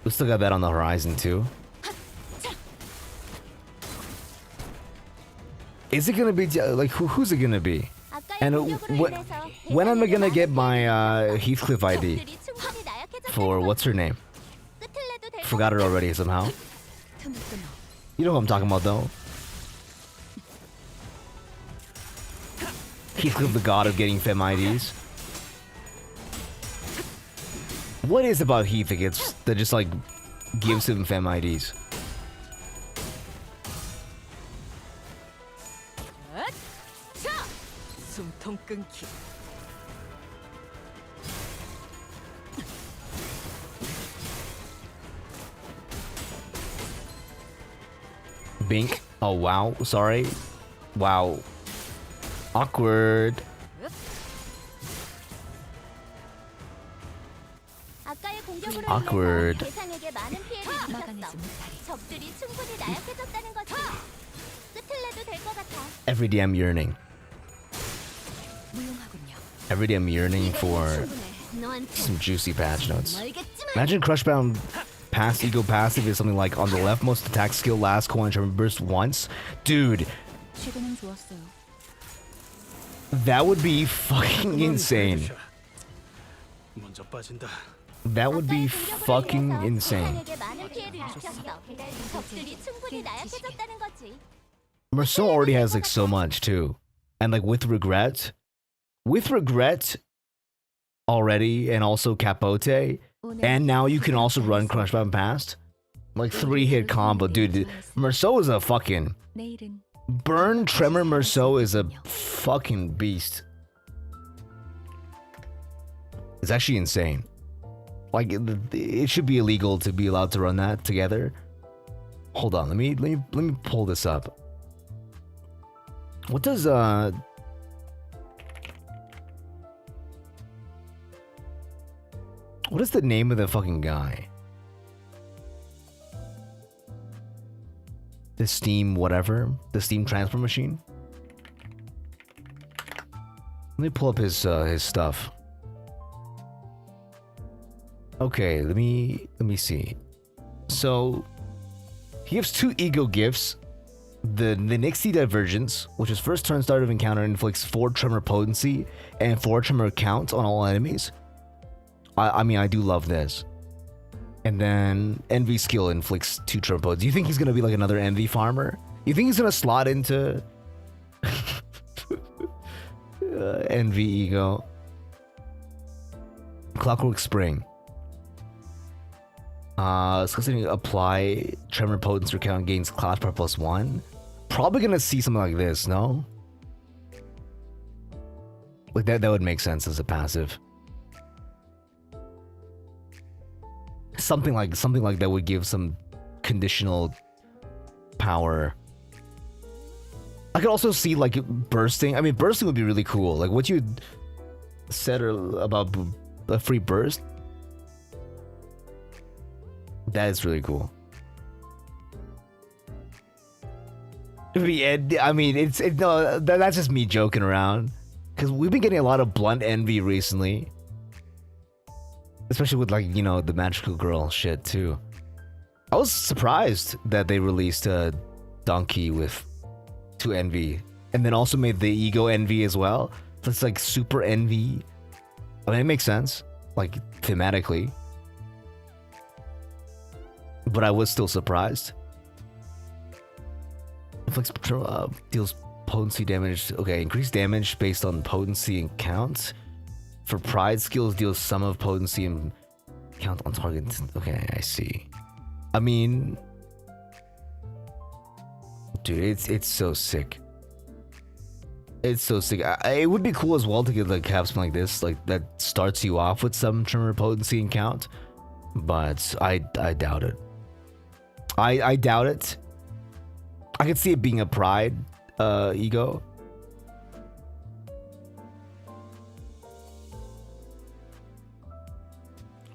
We still got that on the horizon too. Is it gonna be like who's it gonna be? 아까의 And 공격으로 인해서 when am I gonna 대상에게 get 많은 my 피해를 Heathcliff ID 적들이 충분히 나약해졌다는 for what's her name? 끝을 내도 될 Forgot it already somehow. 틈을 끊어. You know what I'm talking about though. Heathcliff, the god of getting fem IDs. What is about Heath that just like gives him fem IDs? 자, 숨통 끊기. Bink. Oh wow, sorry. Wow. Awkward. 아까의 공격으로 Awkward. 인해서 대상에게 많은 피해를 막아내지 입혔어. 못하리. 적들이 충분히 나약해졌다는 거지. 끝을 내도 될 것 같아. Every day I'm yearning. 무용하군요. Every day I'm yearning for 충분해. 너한테 some juicy patch notes. 멀겠지만 Imagine Crushbound pass ego passive is something like on the left most attack skill last coin turn burst once. Dude, 최근엔 좋았어요. that would be fucking insane. 먼저 빠진다. That would be 아까의 공격으로 fucking 인해서 insane. 대상에게 많은 피해를 입혔어. 적들이 충분히 나약해졌다는 거지. Meursault already has like so much too. And like with regret already, and also Capote, and now you can also run Crushbound past. Like 3-hit combo, dude. Meursault is a fucking 내일은 Burn Tremor Meursault is a fucking beast. It's actually insane. Like it should be illegal to be allowed to run that together. Hold on, let me pull this up. What does what is the name of the fucking guy? The Steam whatever? The Steam transfer machine? Let me pull up his stuff. Okay, let me see. So he gives 2 ego gifts. The Nixie Divergence, which is first turn start of encounter, inflicts 4 tremor potency and 4 tremor count on all enemies. I mean, I do love this. And then Envy skill inflicts 2 tremor potency. Do you think he's gonna be like another Envy farmer? You think he's gonna slot into Envy ego? Clockwork Spring. Discussing apply tremor potency count gains class power +1. Probably gonna see something like this, no? Like that would make sense as a passive. Something like that would give some conditional power. I could also see like bursting. I mean, bursting would be really cool. Like what you said about a free burst. That is really cool. I mean, no, that's just me joking around. Because we've been getting a lot of blunt envy recently. Especially with like, you know, the magical girl shit too. I was surprised that they released a donkey with 2 envy. And then also made the ego envy as well. So it's like super envy. I mean, it makes sense. Like, thematically. But I was still surprised. Inflicts deals potency damage. Okay, increased damage based on potency and count. For pride skills, deals sum of potency and count on target. Okay, I see. I mean, dude, it's so sick. It's so sick. It would be cool as well to get like have something like this, like that starts you off with some tremor potency and count. But I doubt it. I doubt it. I could see it being a pride ego.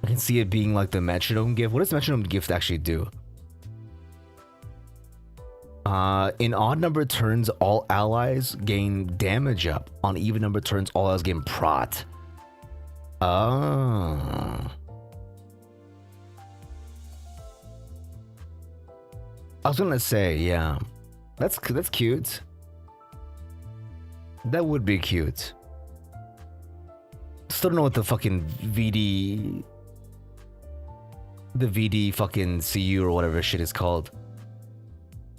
I can see it being like the metronome gift. What does metronome gift actually do? In odd number turns, all allies gain damage up. On even number turns, all allies gain prot. Oh. I was gonna say, yeah, that's cute. That would be cute. Still don't know what the fucking the VD fucking CU or whatever shit is called.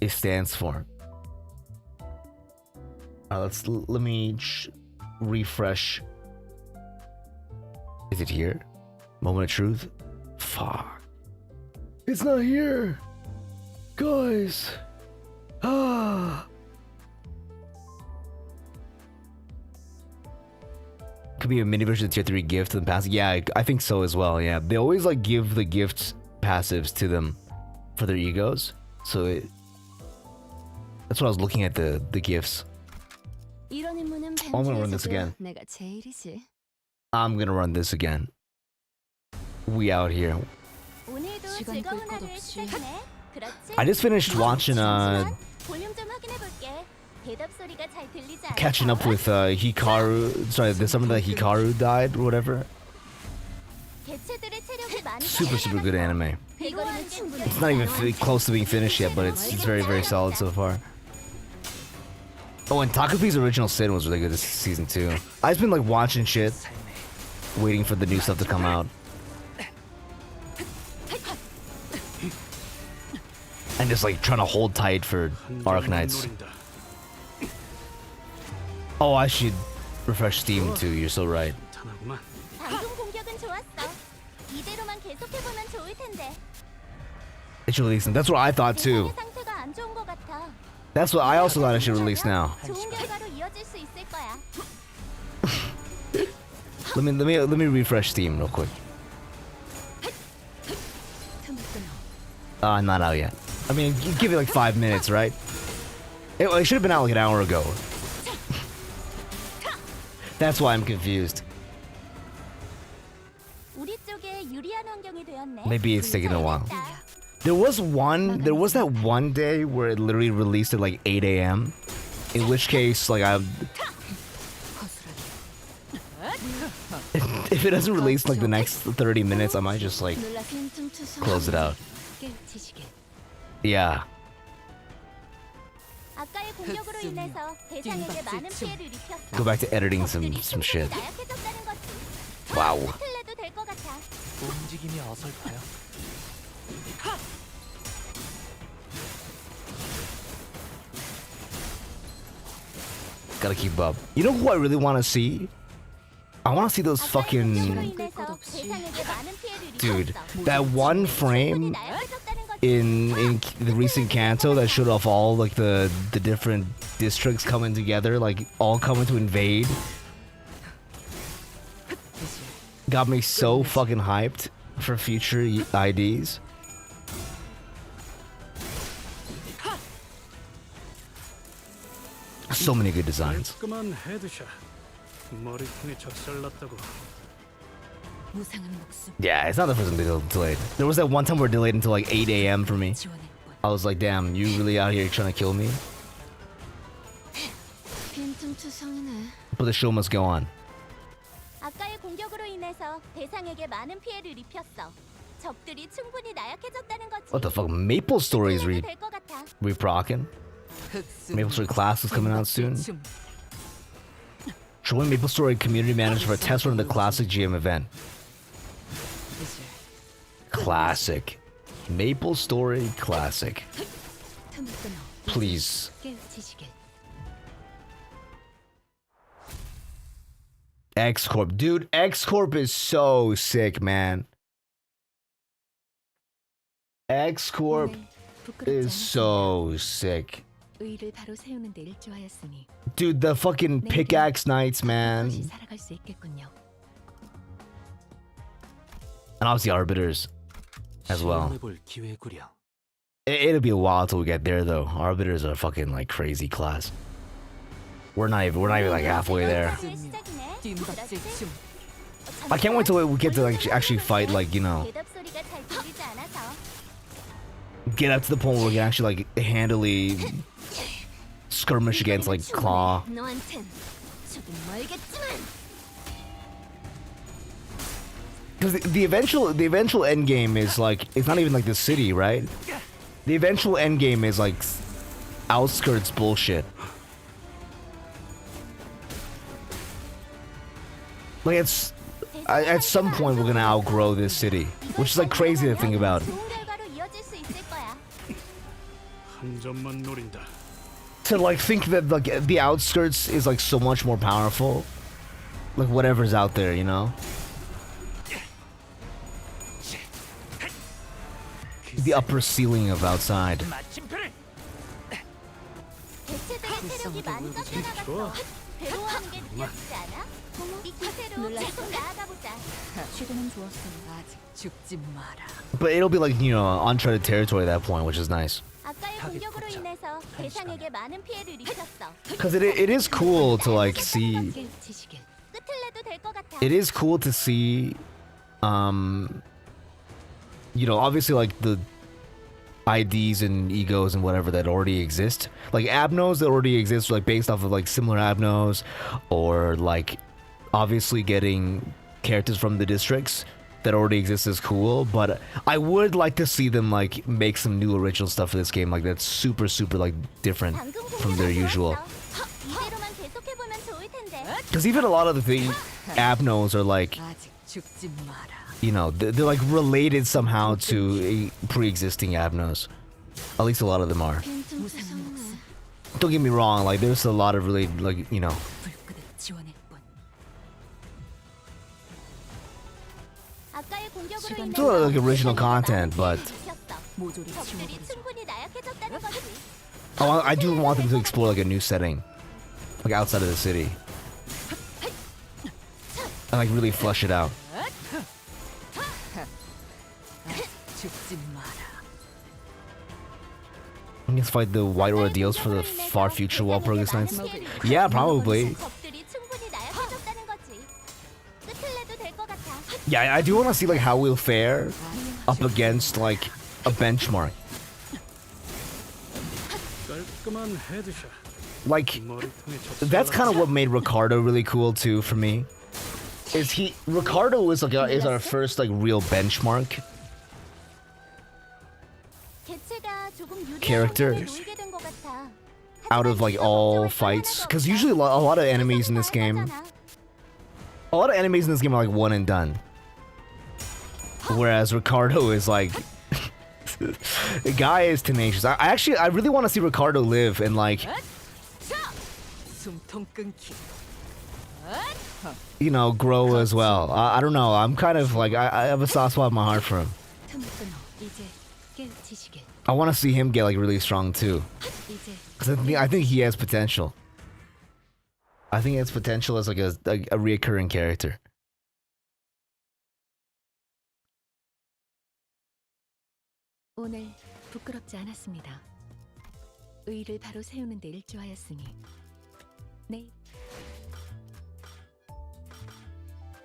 It stands for. Let me refresh. Is it here? Moment of truth? Fuck. It's not here. Guys. Ah. Could be a mini version of tier 3 gift and passive. Yeah, I think so as well. Yeah, they always like give the gifts passives to them for their egos. So that's what I was looking at, the gifts. I'm gonna run this again. I'm gonna run this again. We out here. 오늘도 즐거운 하루를 시작하네. 그렇지? I just finished watching 볼륨 좀 확인해 볼게. 대답 소리가 잘 들리지 않아? catching up with Hikaru. Sorry, the summer that Hikaru died or whatever. 개체들의 체력이 많이 Super good anime. 이거는 충분해. It's not even close to being finished yet, but it's very solid so far. Oh, and Takapi's original sin was really good this season too. I've just been like watching shit, waiting for the new stuff to come out. And just like trying to hold tight for Arknights. Oh, I should refresh Steam too, you're so right. 탄하구만. 방금 공격은 좋았어. 이대로만 계속해 보면 좋을 텐데. It should release them. That's what I thought too. 대상의 상태가 안 좋은 것 같아. That's what I also thought it should release now. 좋은 결과로 이어질 수 있을 거야. Let me refresh Steam real quick. Not out yet. I mean, give it like 5 minutes, right? It should have been out like an hour ago. That's why I'm confused. 우리 쪽에 유리한 환경이 되었네. Maybe it's taking a while. There was that one day where it literally released at like 8 a.m. In which case, like if it doesn't release like the next 30 minutes, I might just like close it out. Yeah. 아까의 공격으로 인해서 대상에게 많은 피해를 입혔어. Go back to editing some shit. 나약해졌다는 거지. Wow. 틀려도 될 것 같아. 움직임이 어설퍼요. Gotta keep up. You know who I really want to see? I want to see those fucking... Dude, that one frame in the recent Kanto that showed off all like the different districts coming together, like all coming to invade. Got me so fucking hyped for future IDs. So many good designs. 깔끔한 헤드샷. 머리통이 적절났다고. Yeah, it's not the first time they delayed. There was that one time where it delayed until like 8 a.m. for me. I was like, damn, you really out here trying to kill me? But the show must go on. 아까의 공격으로 인해서 대상에게 많은 피해를 입혔어. 적들이 충분히 나약해졌다는 거지. What the fuck? Maple Story is 될 것 같아. reprocking? Maple Story Classic is coming out soon. Join Maple Story community manager for a test run of the Classic GM event. Classic. Maple Story Classic. Please. X-Corp. Dude, X-Corp is so sick, man. X-Corp is so sick. Dude, the fucking pickaxe knights, man. And obviously arbiters as well. It'll be a while till we get there though. Arbiters are fucking like crazy class. We're not even like halfway there. I can't wait till we get to like actually fight, like, you know, get up to the point where we can actually like handily skirmish against like Claw. Because the eventual end game is like, it's not even like the city, right? The eventual end game is like outskirts bullshit. Like at some point we're gonna outgrow this city, which is like crazy to think about. 좋은 결과로 이어질 수 있을 거야. 한 점만 노린다. To like think that like the outskirts is like so much more powerful, like whatever's out there, you know. The upper ceiling of outside. 개체들의 체력이 많이 깎여나갔어. 괴로워하는 게 느껴지지 않아? 이 기세로 계속 나아가보자. 최근엔 좋았어요. 아직 죽지 마라. But it'll be like, you know, uncharted territory at that point, which is nice. 아까의 공격으로 인해서 대상에게 많은 피해를 입혔어. Because it is cool to like see. 끝을 내도 될 것 같아. It is cool to see. You know, obviously like the IDs and egos and whatever that already exist, like abnos that already exist, like based off of like similar abnos, or like obviously getting characters from the districts that already exist is cool. But I would like to see them like make some new original stuff for this game, like that's super like different from their usual. 이대로만 계속해보면 좋을 텐데. Because even a lot of the abnos are like, 아직 죽지 마라. you know, they're like related somehow to pre-existing abnos. At least a lot of them are. Don't get me wrong, like there's a lot of really like, you know. 불끈을 지원할 뿐. 아까의 공격으로 It's a lot of like original content, but 모조리 적들이 지워버리자. 충분히 나약해졌다는 거지. I do want them to explore like a new setting, like outside of the city, and like really flesh it out. 죽지 마라. We need to fight the white ordeals for the far future while progress nights. Yeah, probably. 적들이 충분히 나약해졌다는 거지. 끝을 내도 될 것 같아. Yeah, I do want to see like how we'll fare up against like a benchmark. 깔끔한 헤드샷. Like 머리통에 that's kind of what made Ricardo really cool too for me. Ricardo is like is our first like real benchmark 개체가 조금 유리한 Character. 환경에 놓이게 된 것 같아. out of like all fights, because usually a lot of enemies in this game, a lot of enemies in this game are like one and done, whereas Ricardo is like the guy is tenacious. I really want to see Ricardo live and like, 숨통 끊기. you know, grow as well. I don't know, I'm kind of like I have a soft spot in my heart for him. 틈을 끊어. 이제 깨우치시길. I want to see him get like really strong too, 이제 because I think he has potential. I think he has potential as like a reoccurring character. 오늘 부끄럽지 않았습니다. 의의를 바로 세우는 데 일조하였으니 네.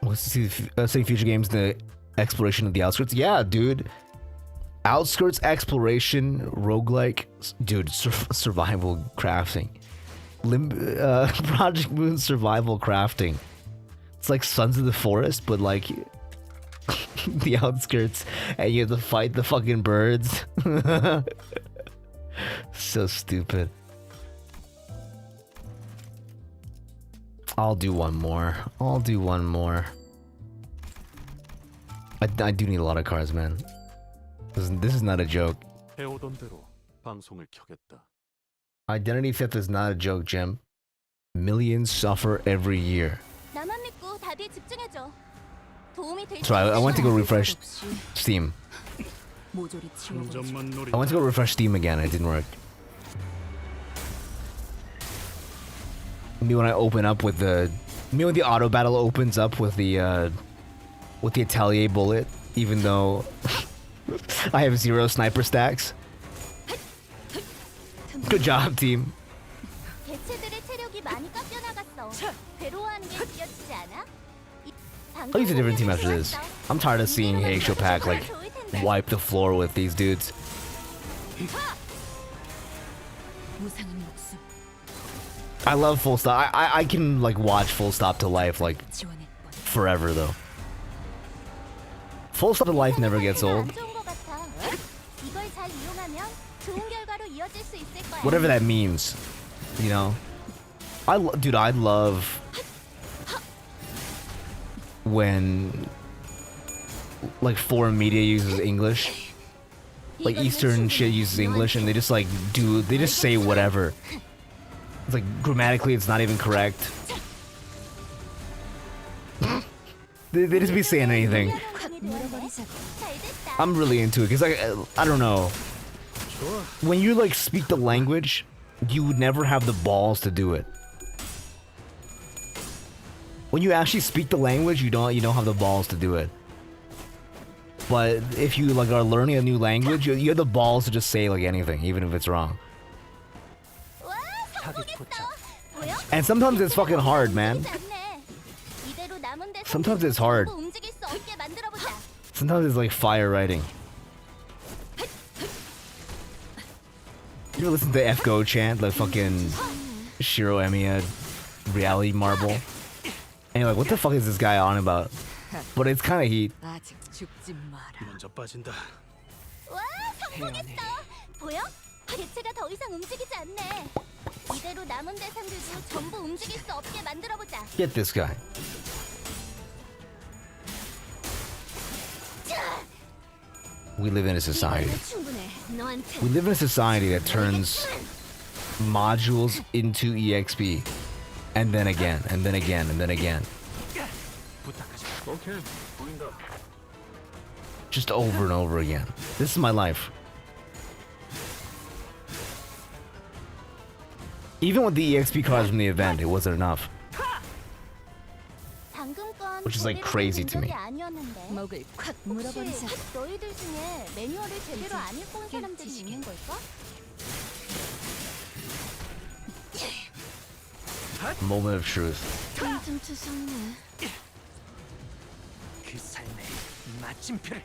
Let's see future games, the exploration of the outskirts. Yeah, dude. Outskirts exploration, roguelike. Dude, survival crafting. Project Moon survival crafting. It's like Sons of the Forest, but like the outskirts, and you have to fight the fucking birds. So stupid. I'll do one more. I do need a lot of cards, man. This is not a joke. 해오던 대로 방송을 켜겠다. Identity theft is not a joke, Jim. Millions suffer every year. 나만 믿고 다들 집중해줘. 도움이 될 So I went to go refresh 없이 Steam. 모조리 한 지워버리자. 점만 I 노린다. went to go refresh Steam again. It didn't work. Me when I open up with when the auto battle opens up with the Atelier bullet, even though I have 0 sniper stacks. Good job, team. 개체들의 체력이 많이 깎여 나갔어. 괴로워하는 게 느껴지지 않아? I'll use a different team after this. I'm tired of seeing Heisho Pack like wipe the floor with these dudes. 무상한 목숨 I love Full Stop. I can like watch Full Stop to Life like 지원할 뿐. forever though. Full Stop to Life never gets old. 안 좋은 것 같아. 이걸 잘 이용하면 좋은 결과로 이어질 수 있을 거야. Whatever that means, you know. Dude, I love when like foreign media uses English, like Eastern shit uses English, and they just like they just say whatever. It's like grammatically it's not even correct. they just be saying anything. I'm really into it because I don't know. When you like speak the language, you would never have the balls to do it. When you actually speak the language, you don't have the balls to do it. But if you like are learning a new language, you have the balls to just say like anything, even if it's wrong. And sometimes it's fucking hard, man. Sometimes it's hard. Sometimes it's like fire writing. You ever listen to FGO chant, like fucking Shiro Emiya reality marble? And you're like, what the fuck is this guy on about? But it's kind of heat. 아직 죽지 마라. 먼저 빠진다. 와, 성공했어. 보여? 개체가 더 이상 움직이지 않네. 이대로 남은 대상들도 전부 움직일 수 없게 만들어보자. Get this guy. We live in a society. 충분해. 너한테. We live in a society that turns modules into EXP. And then again, and then again, and then again. 오케이, 보인다. Just over and over again. This is my life. Even with the EXP cards from the event, it wasn't enough. Which is like crazy to me. 목을 콱 물어버리자. 너희들 중에 매뉴얼을 제대로 안 읽고 온 사람들이 있는 걸까? Moment of truth. 좀 투성네. 그 삶의 마침표를.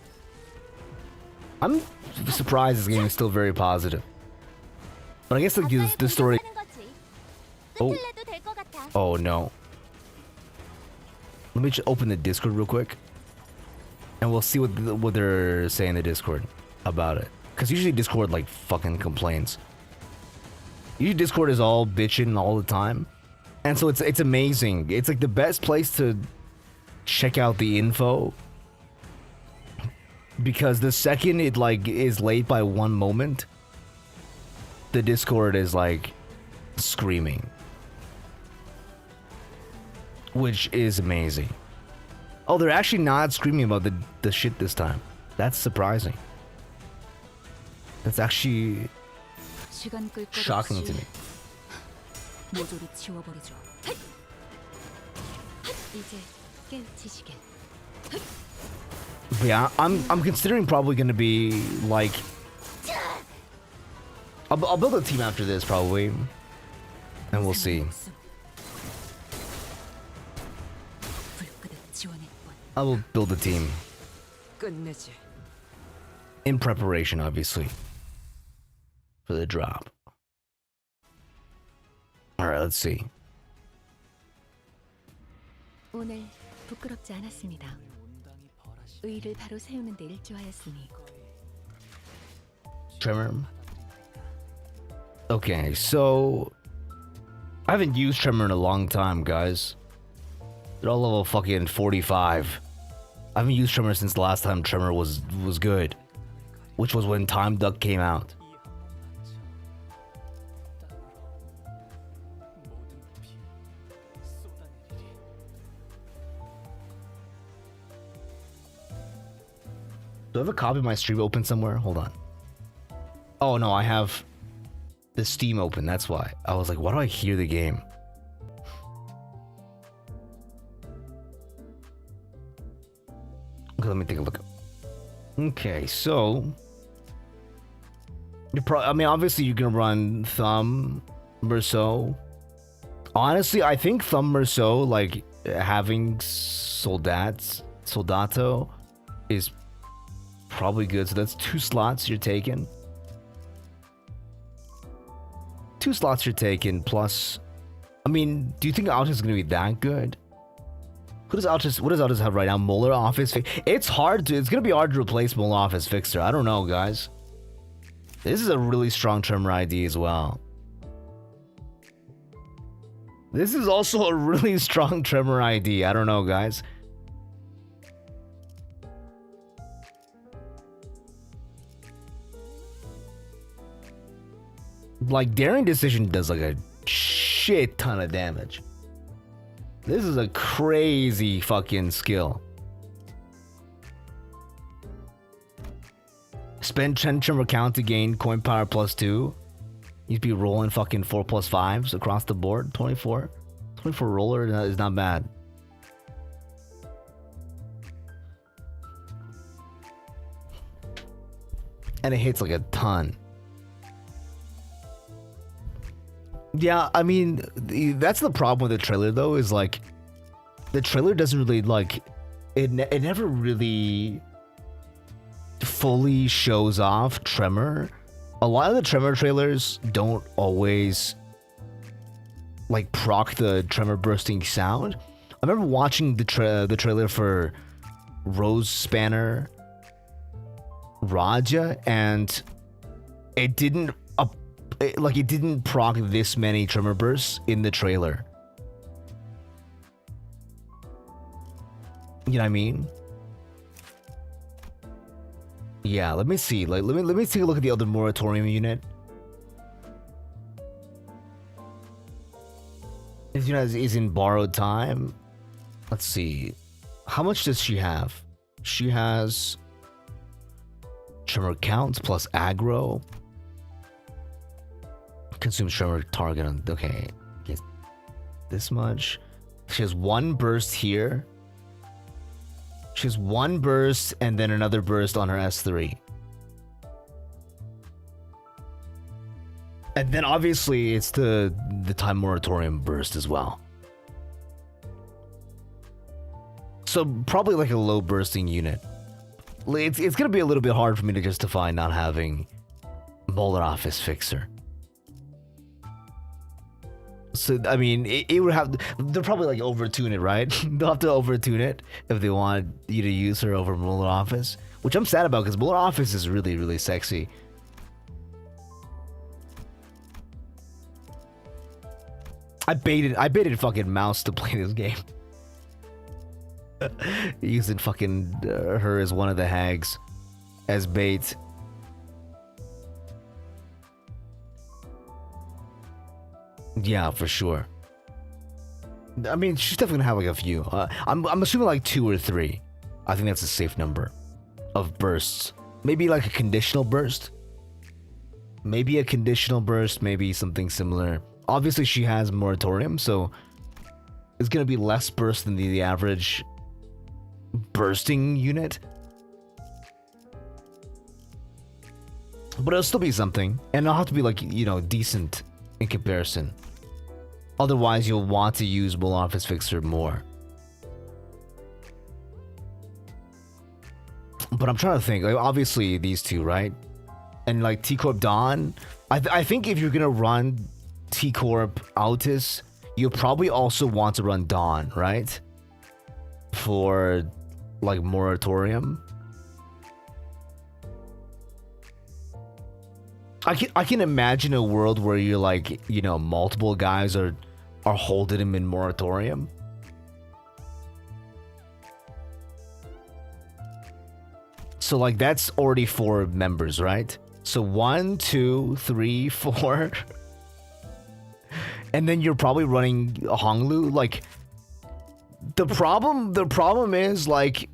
I'm surprised this game is still very positive. But I guess like the story. Oh. Oh no. Let me just open the Discord real quick, and we'll see what they're saying in the Discord about it. Cause usually Discord like fucking complains. Usually Discord is all bitching all the time, and so it's amazing. It's like the best place to check out the info, because the second it like is late by one moment, the Discord is like screaming, which is amazing. Oh, they're actually not screaming about the shit this time. That's surprising. That's actually 시간 끌 것 shocking 없이 to me. 모조리 치워버리죠. 이제 깨우치시게. But yeah, I'm considering probably gonna be like I'll build a team after this probably, and we'll see. I will build a team 끝내지. in preparation, obviously, for the drop. All right, let's see. 오늘 부끄럽지 않았습니다. 의를 바로 세우는 데 일조하였으니. Tremor. Okay, so I haven't used Tremor in a long time, guys. They're all level fucking 45. I haven't used Tremor since the last time Tremor was good, which was when Time Duck came out. Do I have a copy of my stream open somewhere? Hold on. Oh no, I have the Steam open, that's why. I was like, why do I hear the game? Okay, let me take a look. Okay, so I mean, obviously you're gonna run Thumb, Meursault. Honestly, I think Thumb Meursault, like having Soldato is probably good. So that's 2 slots you're taking. 2 slots you're taking plus. I mean, do you think Outis is gonna be that good? What does Outis have right now? Molar Office. It's gonna be hard to replace Molar Office Fixer. I don't know, guys. This is a really strong Tremor ID as well. This is also a really strong Tremor ID. I don't know, guys. Like, daring decision does like a shit ton of damage. This is a crazy fucking skill. Spend 10 tremor count to gain coin power +2. You'd be rolling fucking 4+5s across the board. 24 roller is not bad. And it hits like a ton. Yeah, I mean, that's the problem with the trailer though, is like the trailer doesn't really like it never really fully shows off Tremor. A lot of the Tremor trailers don't always like proc the Tremor bursting sound. I remember watching the trailer for Rose Spanner Raja, and it didn't it didn't proc this many Tremor bursts in the trailer. You know what I mean? Yeah, let me see. Like, let me take a look at the other Moratorium unit. This unit is in borrowed time. Let's see. How much does she have? She has Tremor counts plus aggro. Consumes Tremor target on. Okay, guess this much. She has one burst here. She has one burst and then another burst on her S3. And then obviously it's the time moratorium burst as well. So probably like a low bursting unit. It's gonna be a little bit hard for me to justify not having Molar Office Fixer. So, I mean, it would have... They'll probably, like, overtune it, right? They'll have to overtune it if they want you to use her over Molar Office. Which I'm sad about, because Molar Office is really, really sexy. I baited fucking Mouse to play this game. Using fucking her as one of the hags. As bait. Yeah, for sure. I mean, she's definitely gonna have like a few. I'm assuming like 2 or 3. I think that's a safe number of bursts. Maybe like a conditional burst. Maybe a conditional burst. Maybe something similar. Obviously, she has moratorium, so it's gonna be less burst than the average bursting unit. But it'll still be something, and it'll have to be like, you know, decent in comparison. Otherwise, you'll want to use Molar Office Fixer more. But I'm trying to think. Like, obviously, these two, right? And like T-Corp Dawn. I think if you're gonna run T-Corp Outis, you'll probably also want to run Dawn, right? For like moratorium. I can imagine a world where you're like, you know, multiple guys are holding him in moratorium. So like that's already 4 members, right? So 1, 2, 3, 4. And then you're probably running Honglu. Like the problem is like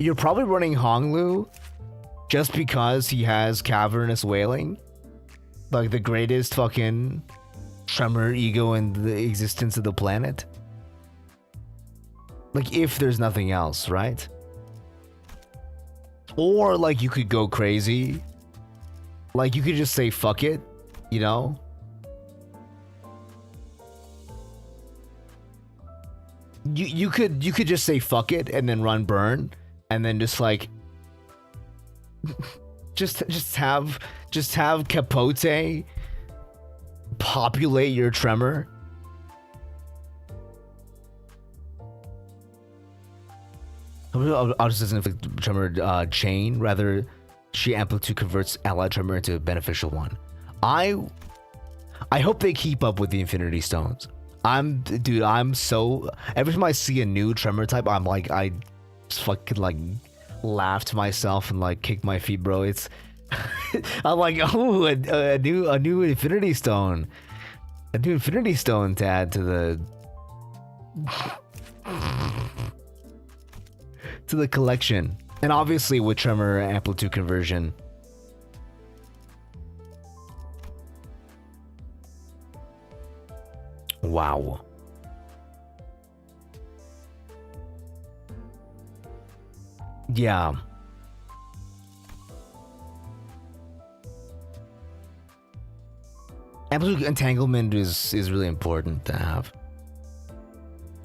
you're probably running Honglu just because he has cavernous wailing, like the greatest fucking tremor ego in the existence of the planet. Like if there's nothing else, right? Or like you could go crazy. Like you could just say fuck it, you know? You could just say fuck it and then run burn and then just like just have Capote populate your tremor. Outis doesn't inflict tremor chain, rather she amplitude converts allied tremor into a beneficial one. I hope they keep up with the Infinity Stones. I'm so, every time I see a new tremor type, I'm like, I just fucking like laugh to myself and like kick my feet, bro. I'm like, oh, a new Infinity Stone, a new Infinity Stone to add to the collection, and obviously with tremor amplitude conversion. Wow. Yeah. Absolute entanglement is really important to have.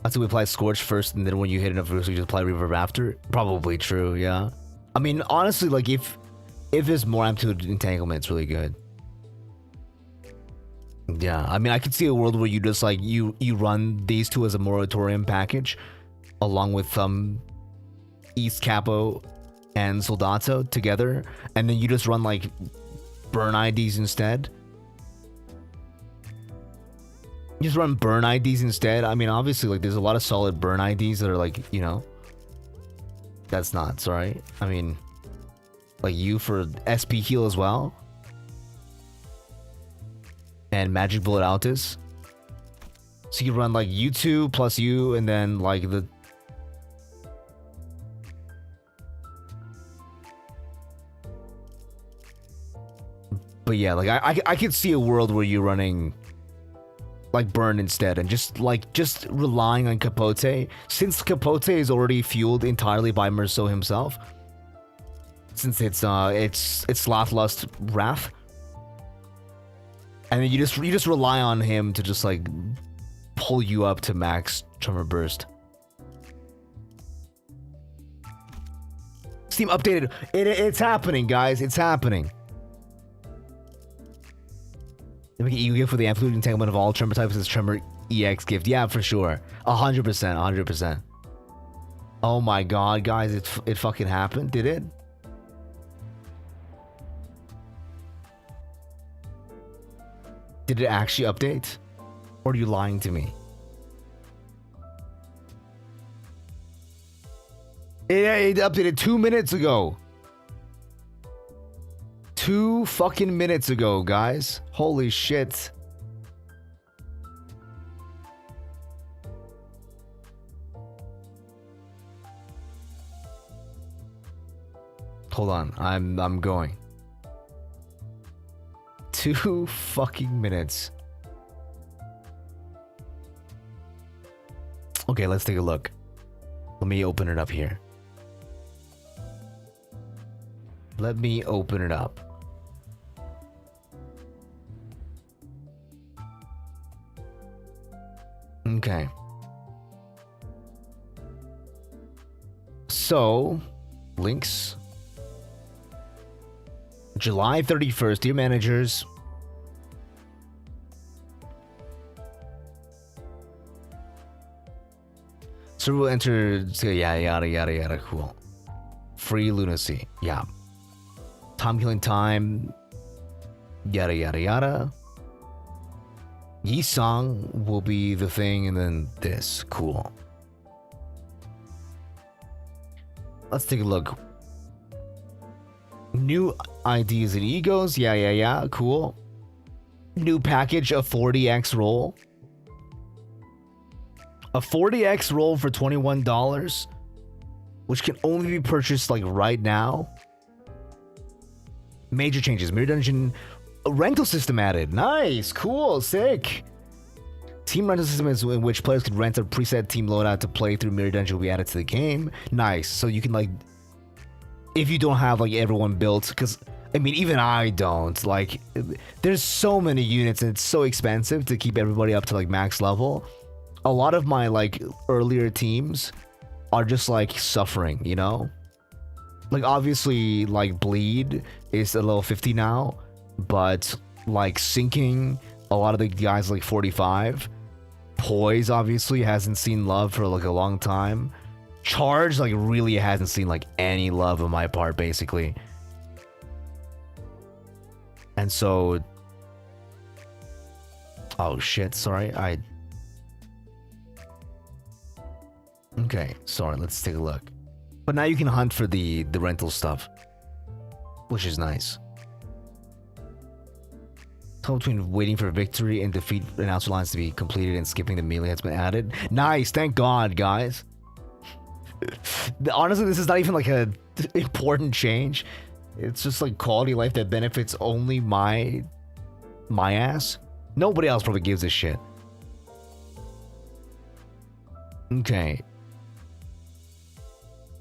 That's why we apply Scorch first, and then when you hit enough, we just apply Reverb after. Probably true, yeah. I mean, honestly, like if there's more amplitude entanglement, it's really good. Yeah, I mean, I could see a world where you just like you run these two as a moratorium package, along with East Capo and Soldato together, and then you just run like burn IDs instead. You just run burn IDs instead. I mean, obviously, like there's a lot of solid burn IDs that are like, you know, that's nuts, right? I mean, like you for SP heal as well, and Magic Bullet Outis. So you run like U2 plus U, and then like the. But yeah, like I could see a world where you're running like burn instead, and just relying on Capote, since Capote is already fueled entirely by Meursault himself, since it's Slothlust Wrath, and then you just rely on him to just like pull you up to max Tremor Burst. Steam updated. It's happening, guys. It's happening. You gift for the amplitude entanglement of all tremor types as tremor EX gift. Yeah, for sure. 100%. 100%. Oh my god, guys, it fucking happened. Did it? Did it actually update? Or are you lying to me? It updated 2 minutes ago. 2 fucking minutes ago, guys. Holy shit. Hold on, I'm going. 2 fucking minutes. Okay, let's take a look. Let me open it up here. Let me open it up. Okay. So, links. July 31st, dear managers. Server will enter, yeah, yada, yada, yada, cool. Free lunacy, yeah. Timekilling Time, yada, yada, yada. Yi Song will be the thing, and then this. Cool. Let's take a look. New IDs and egos. Yeah, yeah, yeah. Cool. New package of 40x roll. A 40x roll for $21, which can only be purchased like right now. Major changes. Mirror Dungeon. A rental system added. Nice. Cool. Sick. Team rental system is in which players can rent a preset team loadout to play through Mirror Dungeon will be added to the game. Nice. So you can like, if you don't have like everyone built, because I mean even I don't, like there's so many units and it's so expensive to keep everybody up to like max level. A lot of my like earlier teams are just like suffering, you know? Like obviously like Bleed is a level 50 now. But like Sinking, a lot of the guys like 45. Poise obviously hasn't seen love for like a long time. Charge like really hasn't seen like any love on my part basically. And so, oh shit, sorry, okay, sorry, let's take a look. But now you can hunt for the rental stuff, which is nice. So between waiting for victory and defeat announcer lines to be completed and skipping the melee has been added. Nice, thank God, guys. Honestly, this is not even like a important change. It's just like quality of life that benefits only my ass. Nobody else probably gives a shit. Okay.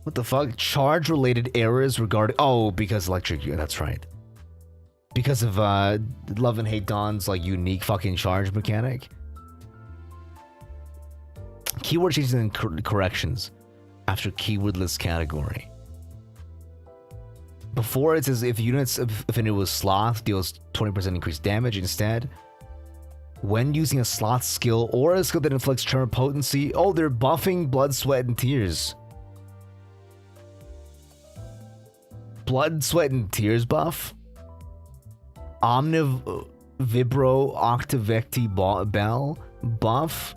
What the fuck? Charge related errors regarding because electric, that's right. Because of Love and Hate Dawn's like unique fucking charge mechanic. Keyword changes and corrections after keyword list category. Before it says if units offended with sloth deals 20% increased damage. Instead, when using a sloth skill or a skill that inflicts tremor potency, they're buffing blood, sweat, and tears. Blood, sweat, and tears buff. Omniv Vibro Octavecti Bell buff.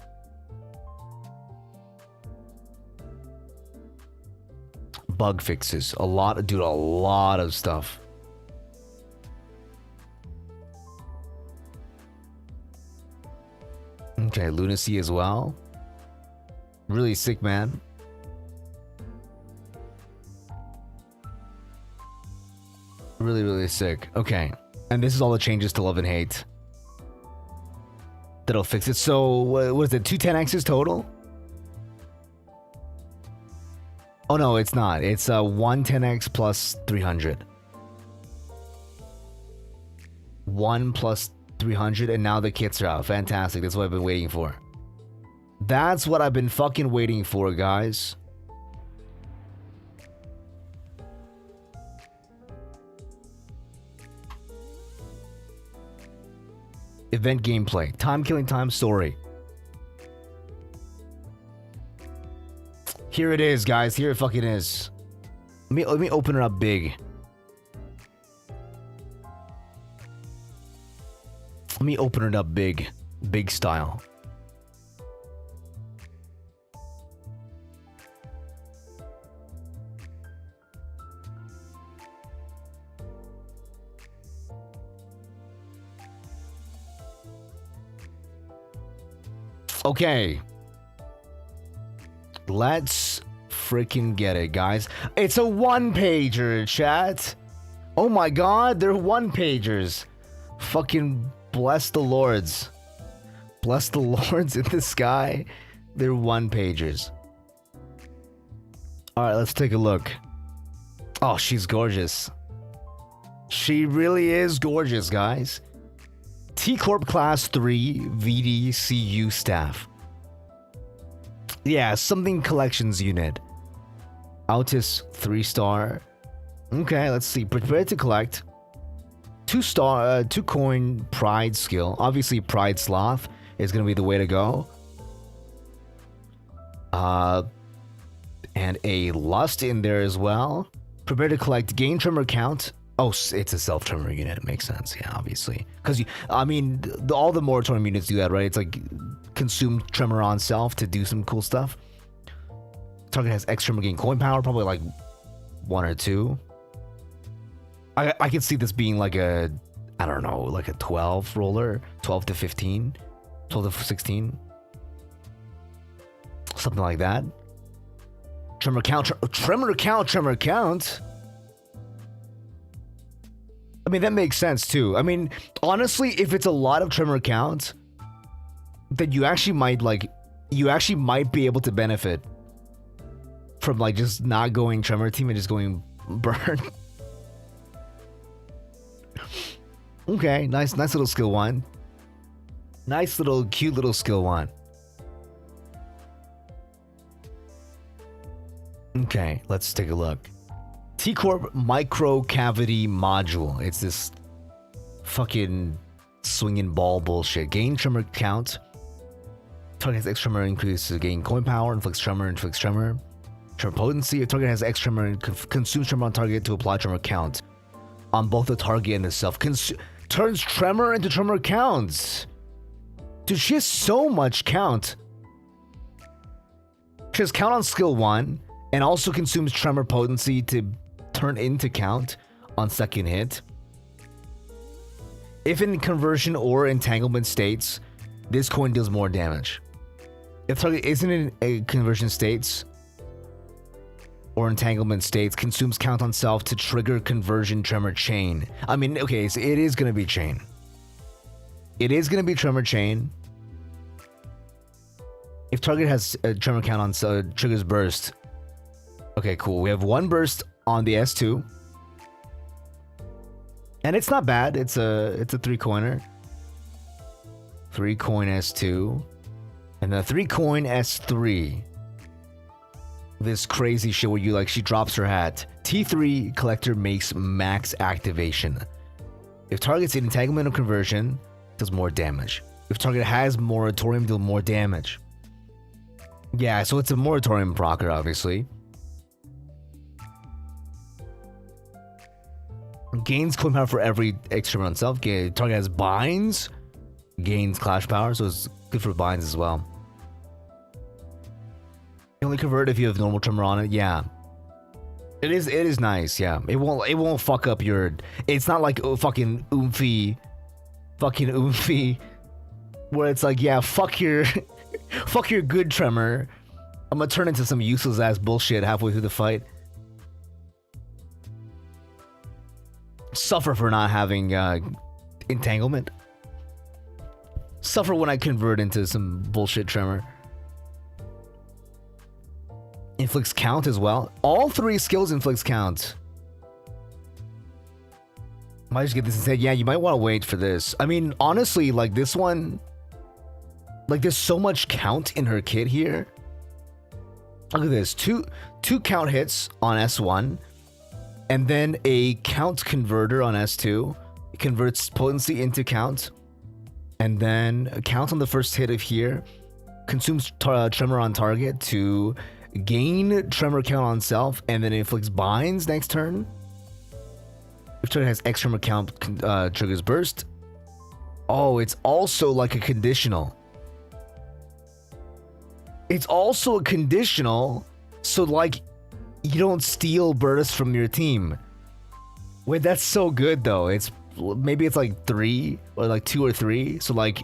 Bug fixes. A lot of stuff. Okay, lunacy as well. Really sick, man. Really, really sick. Okay. And this is all the changes to Love and Hate. That'll fix it. So, what is it? 2 10x's total? Oh no, it's not. It's 1 10x plus 300. 1 plus 300, and now the kits are out. Fantastic. That's what I've been waiting for. That's what I've been fucking waiting for, guys. Event gameplay. Timekilling Time story. Here it is, guys. Here it fucking is. Let me open it up big. Let me open it up big. Big style. Okay. Let's freaking get it, guys. It's a one-pager, chat. Oh my god, they're one-pagers. Fucking bless the lords. Bless the lords in the sky. They're one-pagers. Alright, let's take a look. Oh, she's gorgeous. She really is gorgeous, guys. T-Corp Class 3 VDCU staff. Yeah, something collections unit. Outis 3-star. Okay, let's see. Prepared to collect. 2-star, 2-coin Pride skill. Obviously, Pride Sloth is going to be the way to go. And a Lust in there as well. Prepare to collect. Gain Tremor count. Oh, it's a self-tremor unit. It makes sense. Yeah, obviously. Because, I mean, all the moratorium units do that, right? It's like consume tremor on self to do some cool stuff. Target has X tremor gain coin power, probably like 1 or 2. I could see this being like a, I don't know, like a 12 roller. 12 to 15. 12 to 16. Something like that. Tremor count. Tremor count. I mean, that makes sense too. I mean, honestly, if it's a lot of tremor count, then you actually might be able to benefit from like just not going tremor team and just going burn. Okay, nice little skill one. Nice little cute little skill one. Okay, let's take a look. T-Corp Micro Cavity Module. It's this fucking swinging ball bullshit. Gain tremor count. Target has X tremor increases gain coin power, inflicts tremor. Tremor potency. If target has X tremor and consumes tremor on target to apply tremor count on both the target and the self. Turns tremor into tremor counts. Dude, she has so much count. She has count on skill 1 and also consumes tremor potency to turn into count on second hit. If in conversion or entanglement states, this coin deals more damage. If target isn't in a conversion states or entanglement states, consumes count on self to trigger conversion tremor chain. I mean, okay, so it is gonna be chain. It is gonna be tremor chain. If target has a tremor count on triggers burst. Okay, cool. We have one burst on the S2. And it's not bad. It's a 3-coiner. 3-coin S2. And a 3-coin S3. This crazy shit where you like she drops her hat. T3 collector makes max activation. If target's in entanglement or conversion, does more damage. If target has moratorium, deal more damage. Yeah, so it's a moratorium procer, obviously. Gains coin power for every extra on self. Target has binds. Gains clash power, so it's good for binds as well. You only convert if you have normal tremor on it. Yeah, it is nice. Yeah, it won't fuck up your. It's not like fucking oomphy, where it's like, yeah, fuck your good tremor. I'm gonna turn into some useless ass bullshit halfway through the fight. Suffer for not having entanglement. Suffer when I convert into some bullshit tremor. Inflicts count as well. All 3 skills inflicts count. Might just get this instead. Yeah, you might want to wait for this. I mean, honestly, like this one, like there's so much count in her kit here. Look at this. Two count hits on S1. And then a count converter on S2. It converts potency into count. And then a count on the first hit of here. Consumes tremor on target to gain tremor count on self. And then inflicts binds next turn. If target has X tremor count, triggers burst. Oh, it's also like a conditional. It's also a conditional. So like, you don't steal bursts from your team. Wait, that's so good though. Maybe it's like 3 or like 2 or 3. So like,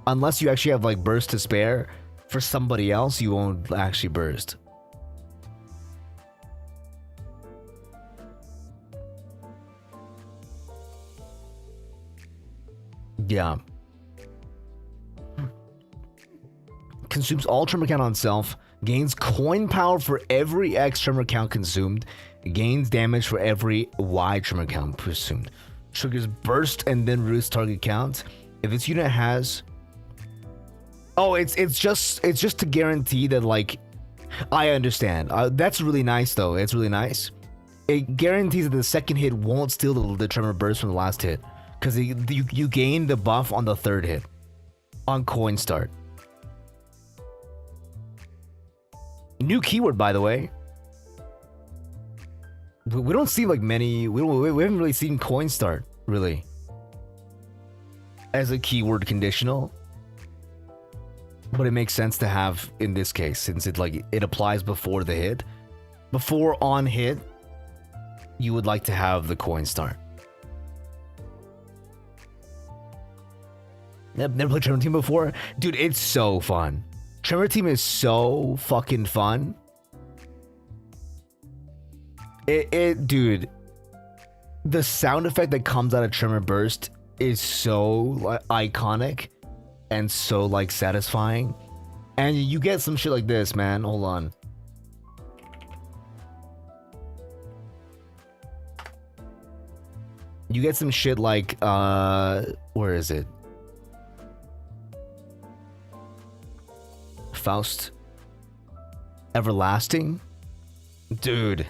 unless you actually have like burst to spare for somebody else, you won't actually burst. Yeah. Consumes all tremor count on self. Gains coin power for every X tremor count consumed. Gains damage for every Y tremor count consumed. Triggers burst and then reduce target count. If this unit has... Oh, it's just to guarantee that, like... I understand. That's really nice though. It's really nice. It guarantees that the second hit won't steal the tremor burst from the last hit. Because you gain the buff on the third hit. On coin start. New keyword, by the way. We don't see like many. We haven't really seen coin start really as a keyword conditional, but it makes sense to have in this case since it applies before the hit. Before on hit, you would like to have the coin start. Never played Tremor Team before, dude. It's so fun. Tremor Team is so fucking fun. Dude, the sound effect that comes out of Tremor Burst is so iconic and so like satisfying. And you get some shit like this, man. Hold on. You get some shit like where is it? Faust. Everlasting? Dude.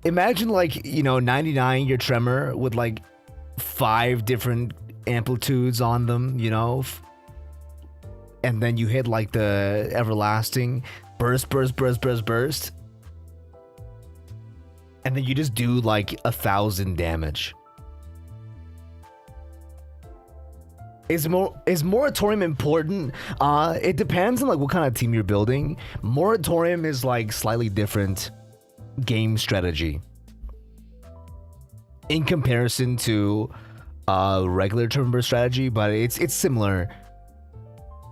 Imagine like, 99 your tremor with like 5 different amplitudes on them, and then you hit like the everlasting burst, and then you just do like 1,000 damage. Is moratorium important? It depends on like what kind of team you're building. Moratorium is like slightly different game strategy. in comparison to regular turn burst strategy, but it's similar.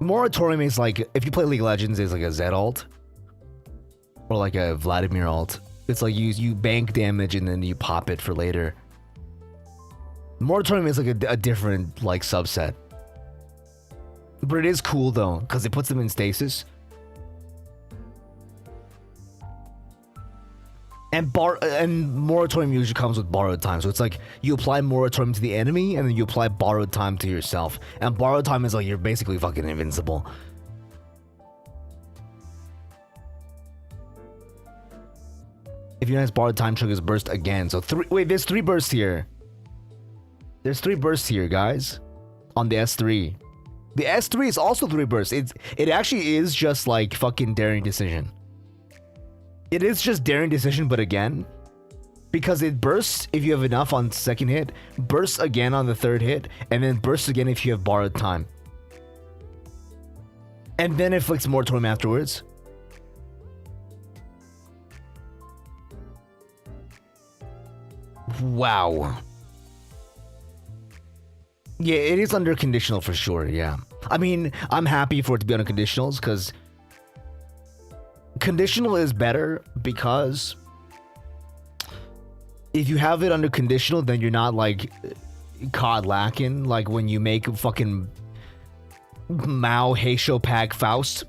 Moratorium is like, if you play League of Legends, it's like a Zed ult or like a Vladimir ult. It's like you bank damage and then you pop it for later. Moratorium is like a different like subset, but it is cool though because it puts them in stasis. And Moratorium usually comes with borrowed time, so it's like you apply Moratorium to the enemy and then you apply borrowed time to yourself. And borrowed time is like you're basically fucking invincible. If you have borrowed time, triggers burst again. So there's 3 bursts here. There's 3 bursts here, guys, on the S3. The S3 is also 3 bursts. It actually is just like fucking Daring Decision. It is just Daring Decision, but again, because it bursts if you have enough on second hit, bursts again on the third hit, and then bursts again if you have borrowed time. And then it flicks Moratorium afterwards. Wow. Yeah, it is under conditional for sure, yeah. I mean, I'm happy for it to be under conditionals, because conditional is better, because if you have it under conditional, then you're not like caught lacking, like when you make fucking Mao Heisho Pag Faust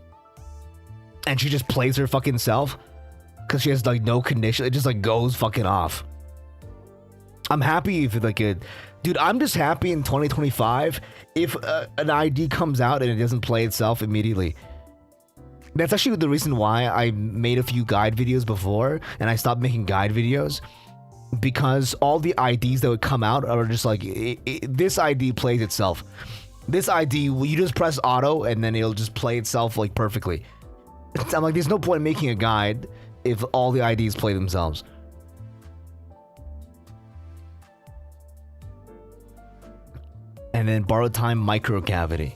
and she just plays her fucking self because she has like no condition. It just like goes fucking off. I'm happy if like a dude, I'm just happy in 2025 if an ID comes out and it doesn't play itself immediately. That's actually the reason why I made a few guide videos before and I stopped making guide videos, because all the IDs that would come out are just like, this ID plays itself. This ID, you just press auto and then it'll just play itself like perfectly. I'm like, there's no point in making a guide if all the IDs play themselves. And then borrowed time micro cavity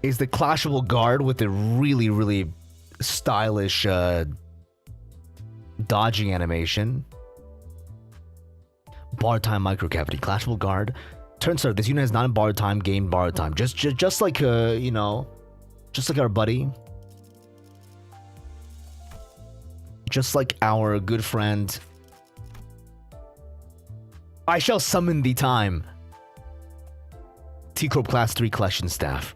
is the clashable guard with a really, really stylish dodging animation. Borrowed time micro cavity, clashable guard. Turn start. This unit has not in borrowed time, gained borrowed time. Just like you know, just like our buddy, just like our good friend. I shall summon the time. T-Corp Class 3 Collection Staff.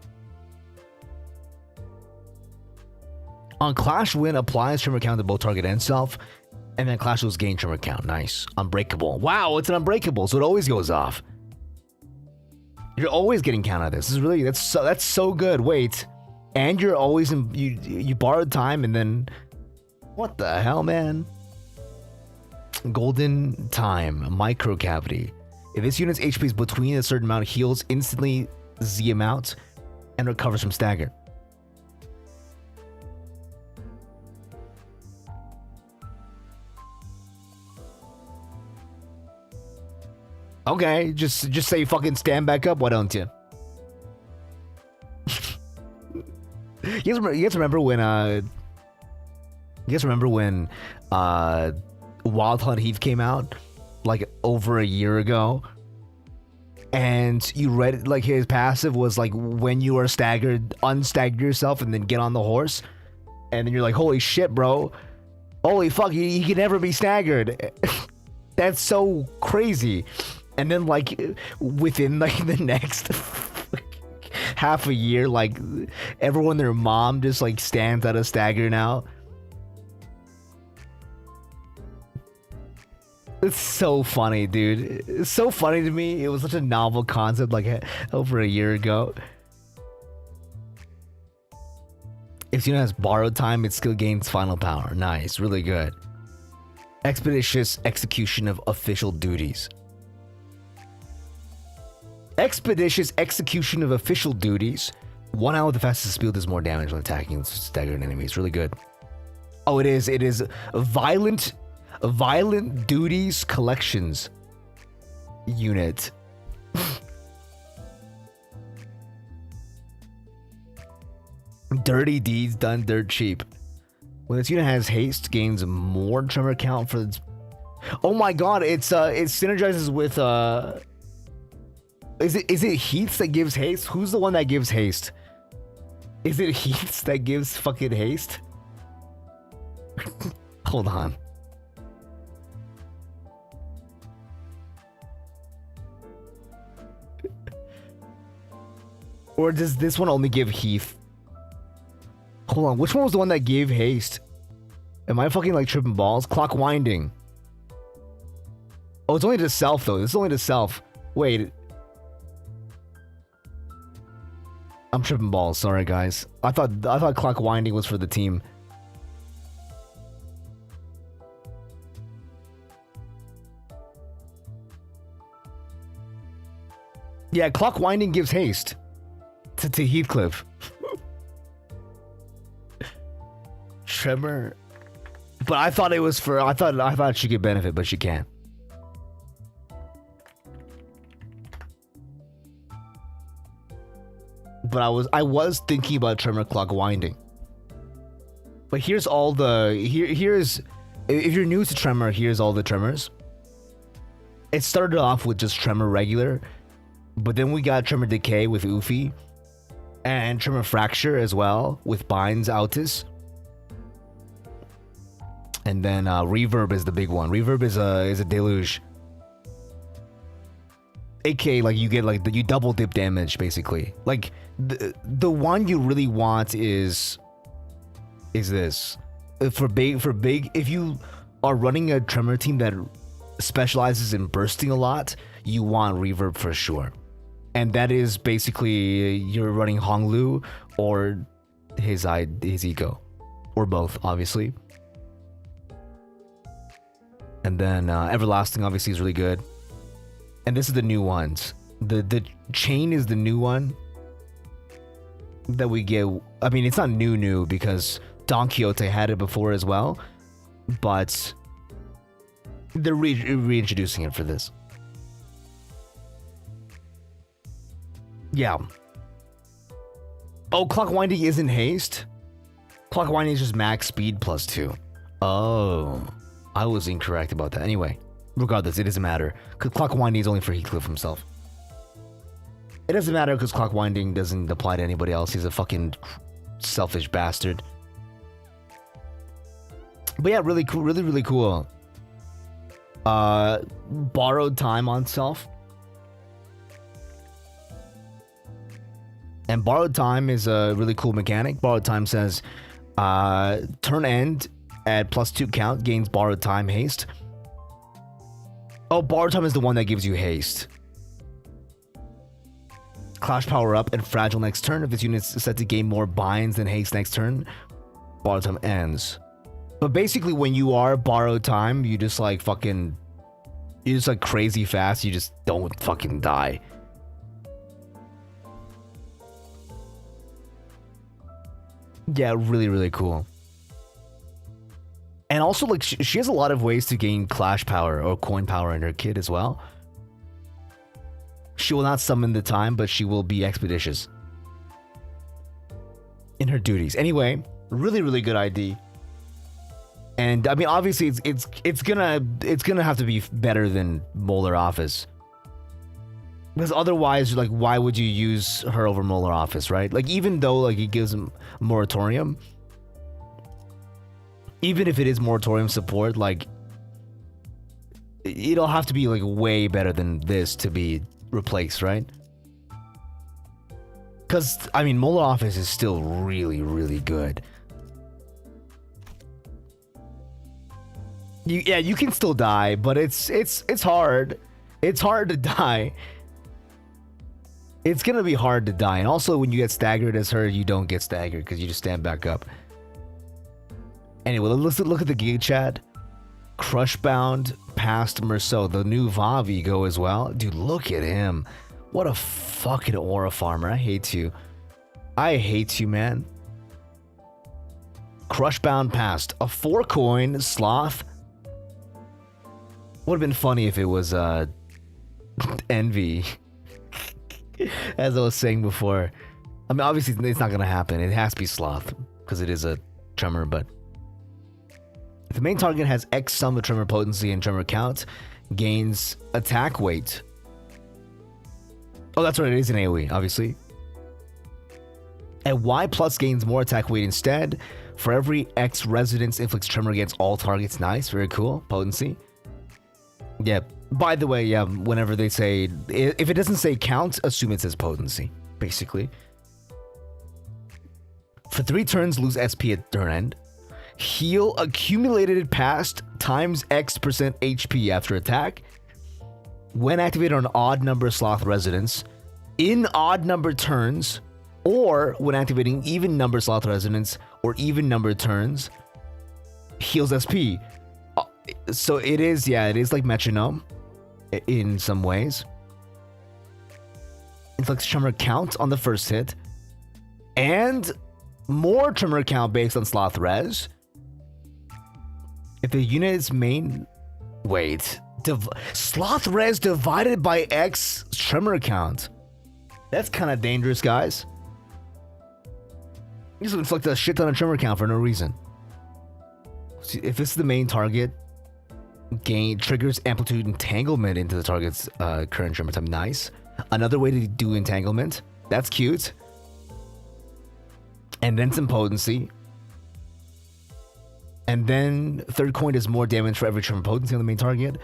On Clash win, applies tremor count to both target and self, and then Clash lose gain tremor count. Nice. Unbreakable. Wow, it's an unbreakable, so it always goes off. You're always getting count of this. This is really that's so good. Wait, and you're always in you borrowed time, and then what the hell, man? Golden time micro cavity. If this unit's HP is between a certain amount, heals instantly Z amount and recovers from stagger. Okay, just say fucking stand back up, why don't you? You guys remember when Wild Hunt Heath came out like over a year ago, and you read like his passive was like, when you are staggered, unstagger yourself and then get on the horse, and then you're like, holy shit, bro, holy fuck, he can never be staggered. That's so crazy. And then like within like the next half a year, like everyone, their mom just like stands at a stagger now. It's so funny, dude. It's so funny to me. It was such a novel concept like over a year ago. If unit has borrowed time, it still gains final power. Nice, really good. Expeditious execution of official duties. Expeditious execution of official duties. 1 hour with the fastest speed does more damage when attacking staggered enemies. Really good. Oh, it is. It is violent duties collections unit. Dirty deeds done dirt cheap. When this unit has haste, gains more tremor count for Oh my god, it synergizes with is it Heath that gives haste? Who's the one that gives haste? Is it Heath that gives fucking haste? Hold on. Or does this one only give Heath? Hold on, which one was the one that gave haste? Am I fucking like tripping balls? Clock winding. Oh, it's only to self though. This is only to self. Wait. I'm tripping balls. Sorry, guys. I thought clock winding was for the team. Yeah, clock winding gives haste to Heathcliff. Tremor. But I thought it was for. I thought she could benefit, but she can't. But I was thinking about tremor clock winding. But here's all the here's if you're new to tremor, here's all the tremors. It started off with just tremor regular, but then we got tremor decay with Ufi, and tremor fracture as well with Binds Outis. And then reverb is the big one. Reverb is a deluge. AKA like you get like you double dip damage basically. Like the one you really want is this. For big if you are running a tremor team that specializes in bursting a lot, you want reverb for sure. And that is basically you're running Honglu or his ego, or both obviously. And then Everlasting obviously is really good. And this is the new ones. The chain is the new one that we get. I mean, it's not new because Don Quixote had it before as well, but they're reintroducing it for this. Yeah. Oh, clock winding isn't haste. Clock winding is just max speed plus 2. Oh. I was incorrect about that. Anyway, regardless, it doesn't matter. Because clock winding is only for Heathcliff himself. It doesn't matter because clock winding doesn't apply to anybody else. He's a fucking selfish bastard. But yeah, really cool. Really cool. Borrowed time on self. And borrowed time is a really cool mechanic. Borrowed time says, turn end at +2 count gains borrowed time haste. Oh, borrowed time is the one that gives you haste. Clash power up and fragile next turn. If this unit is set to gain more binds than haste next turn, borrowed time ends. But basically, when you are borrowed time, you just like fucking, you just like crazy fast. You just don't fucking die. Yeah, really cool. And also, like, she has a lot of ways to gain clash power or coin power in her kit as well. She will not summon the time, but she will be expeditious in her duties. Anyway, really good ID. And I mean, obviously, it's gonna have to be better than Molar Office, because otherwise, like, why would you use her over Molar Office, right? Like, even though like it gives him moratorium. Even if it is moratorium support, like, it'll have to be like way better than this to be replaced, right? Because I mean, Molar Office is still really good. You can still die, but it's hard. It's hard to die. It's gonna be hard to die, and also when you get staggered as her, you don't get staggered because you just stand back up. Anyway, let's look at the gig chat. Crushbound past Meursault, the new Vav ego as well. Dude, look at him. What a fucking aura farmer. I hate you. I hate you, man. Crushbound past. A 4-coin sloth. Would have been funny if it was Envy. As I was saying before. I mean, obviously it's not gonna happen. It has to be sloth because it is a tremor, but If the main target has X sum of tremor potency and tremor count, gains attack weight. Oh, that's right, it is an AoE, obviously. And Y plus gains more attack weight instead. For every X resonance inflicts tremor against all targets. Nice, very cool. Potency. Yeah, by the way, yeah, whenever they say, if it doesn't say count, assume it says potency, basically. For 3 turns, lose SP at turn end. Heal accumulated past times X% HP after attack. When activated on odd number sloth resonance, in odd number turns, or when activating even number sloth resonance or even number turns, heals SP. So it is, yeah, it is like metronome in some ways. Inflicts tremor count on the first hit, and more tremor count based on sloth res. If the unit's main sloth res divided by X tremor count. That's kind of dangerous, guys. You just inflict a shit ton of tremor count for no reason. See, if this is the main target, triggers amplitude entanglement into the target's current tremor type. Nice. Another way to do entanglement. That's cute. And then some potency. And then third coin does more damage for every tremor potency on the main target.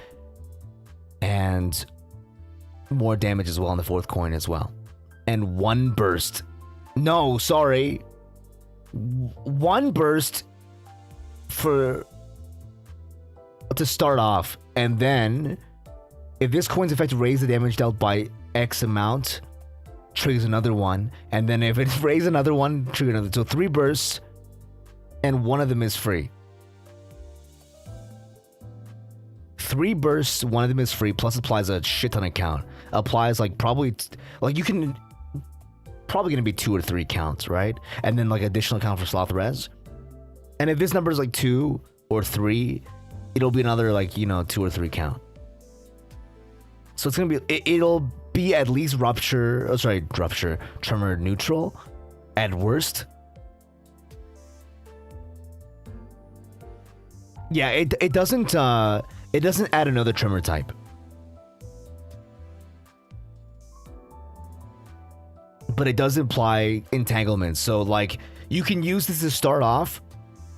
And more damage as well on the fourth coin as well. And 1 burst. No, sorry. 1 burst to start off. And then if this coin's effect raise the damage dealt by X amount, triggers another one. And then if it raises another one, trigger another. So 3 bursts, and 1 of them is free. 3 bursts, 1 of them is free, plus applies a shit ton of count. Applies like probably, like you can, probably gonna be 2 or 3 counts, right? And then like additional count for sloth res. And if this number is like 2 or 3, it'll be another like, 2 or 3 count. So it's gonna be, it'll be at least rupture, tremor neutral at worst. Yeah, it doesn't add another tremor type. But it does imply entanglement. So like you can use this to start off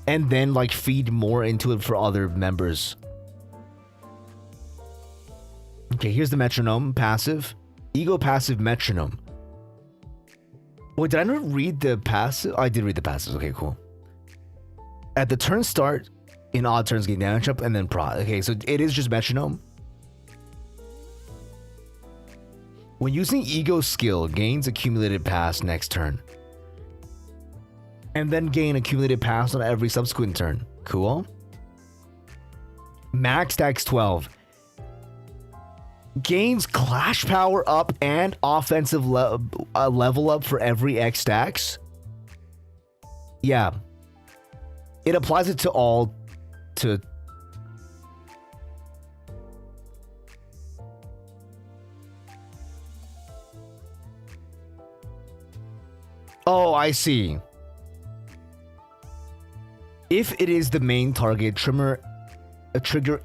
and then like feed more into it for other members. Okay, here's the metronome passive. Ego passive metronome. Wait, did I not read the passive? Oh, I did read the passive. Okay, cool. At the turn start, in odd turns gain damage up and then prod. Okay, so it is just metronome. When using ego skill, gains accumulated pass next turn. And then gain accumulated pass on every subsequent turn. Cool. Max stacks 12. Gains clash power up and offensive level up for every X stacks. Yeah. It applies it to all. Oh, I see. If it is the main target, trigger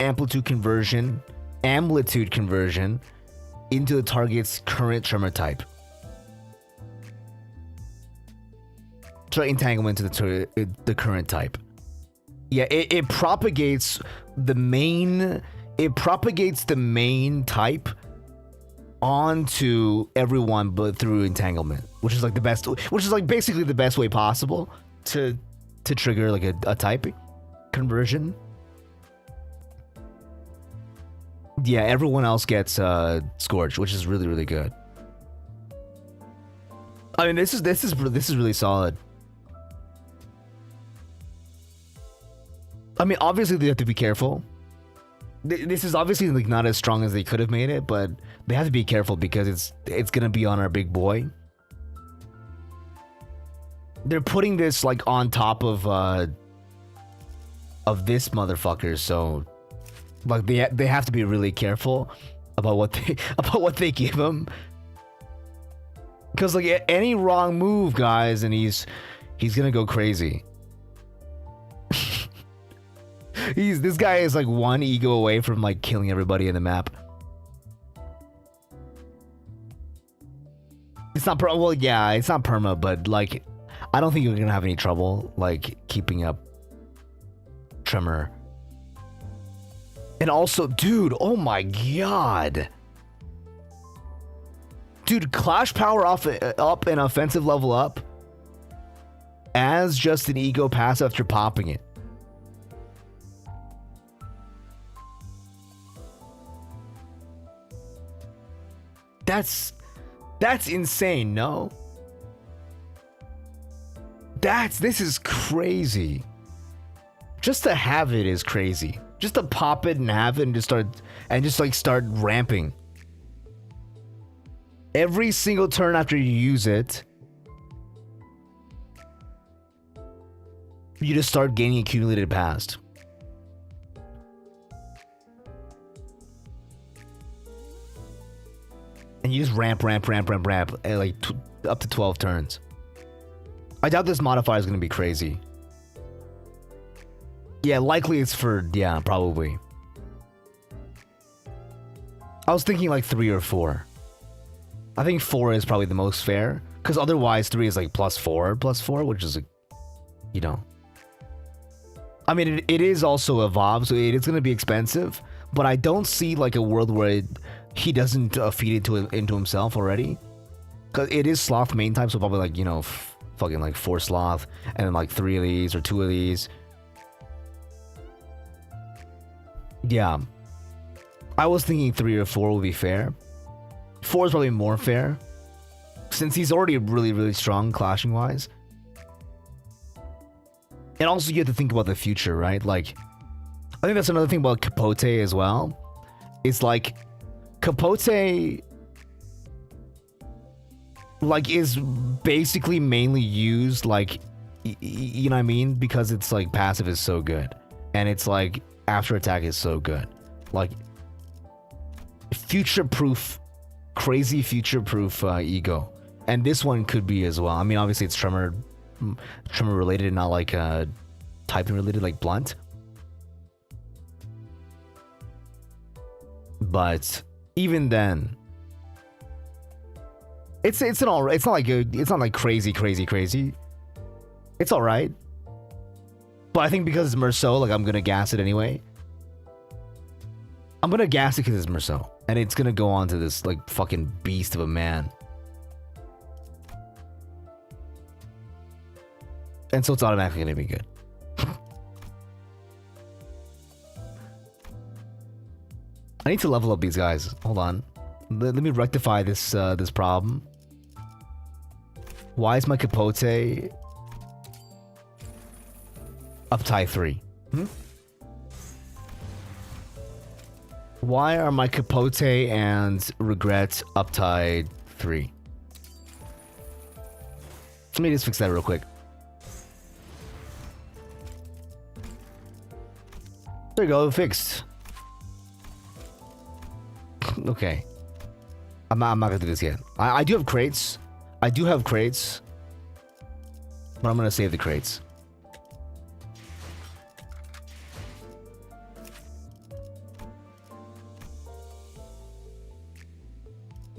amplitude conversion into the target's current tremor type. Try entanglement to the current type. Yeah, it propagates the main. It propagates the main type onto everyone, but through entanglement, which is like the best. Which is like basically the best way possible to trigger like a type conversion. Yeah, everyone else gets Scorch, which is really, really good. I mean, this is really solid. I mean, obviously they have to be careful. This is obviously like not as strong as they could have made it, but they have to be careful because it's gonna be on our big boy. They're putting this like on top of this motherfucker, so like they have to be really careful about what they give him, because like any wrong move, guys, and he's gonna go crazy. This guy is like one ego away from like killing everybody in the map. It's not well, yeah, it's not perma, but like, I don't think you're gonna have any trouble like keeping up Tremor. And also, dude, oh my god, dude, Clash power up and offensive level up as just an ego pass after popping it. That's insane, no? This is crazy. Just to have it is crazy. Just to pop it and have it and just start ramping. Every single turn after you use it, you just start gaining accumulated past. And you just ramp, at like up to 12 turns. I doubt this modifier is going to be crazy. Yeah, likely it's for, yeah, probably. I was thinking like 3 or 4. I think 4 is probably the most fair. Because otherwise 3 is like +4, which is, you know. I mean, it is also evolved, so it is going to be expensive. But I don't see like a world where he doesn't feed it into himself already. Because it is sloth main type, so probably like, you know, fucking like 4 sloth. And then like 3 of these or 2 of these. Yeah. I was thinking 3 or 4 would be fair. 4 is probably more fair. Since he's already really, really strong clashing wise. And also you have to think about the future, right? Like, I think that's another thing about Capote as well. It's like, Capote like is basically mainly used like, you know what I mean? Because it's like passive is so good. And it's like after attack is so good. Like future-proof, crazy future-proof ego. And this one could be as well. I mean, obviously it's Tremor related, not like typing related like Blunt. But even then, it's not like crazy. It's all right. But I think because it's Meursault, like I'm gonna gas it anyway. I'm gonna gas it because it's Meursault, and it's gonna go on to this like fucking beast of a man. And so it's automatically gonna be good. I need to level up these guys. Hold on. Let me rectify this this problem. Why is my Capote up tie 3? Why are my Capote and Regret up tie 3? Let me just fix that real quick. There you go, fixed. Okay. I'm not gonna do this yet. I do have crates. But I'm gonna save the crates.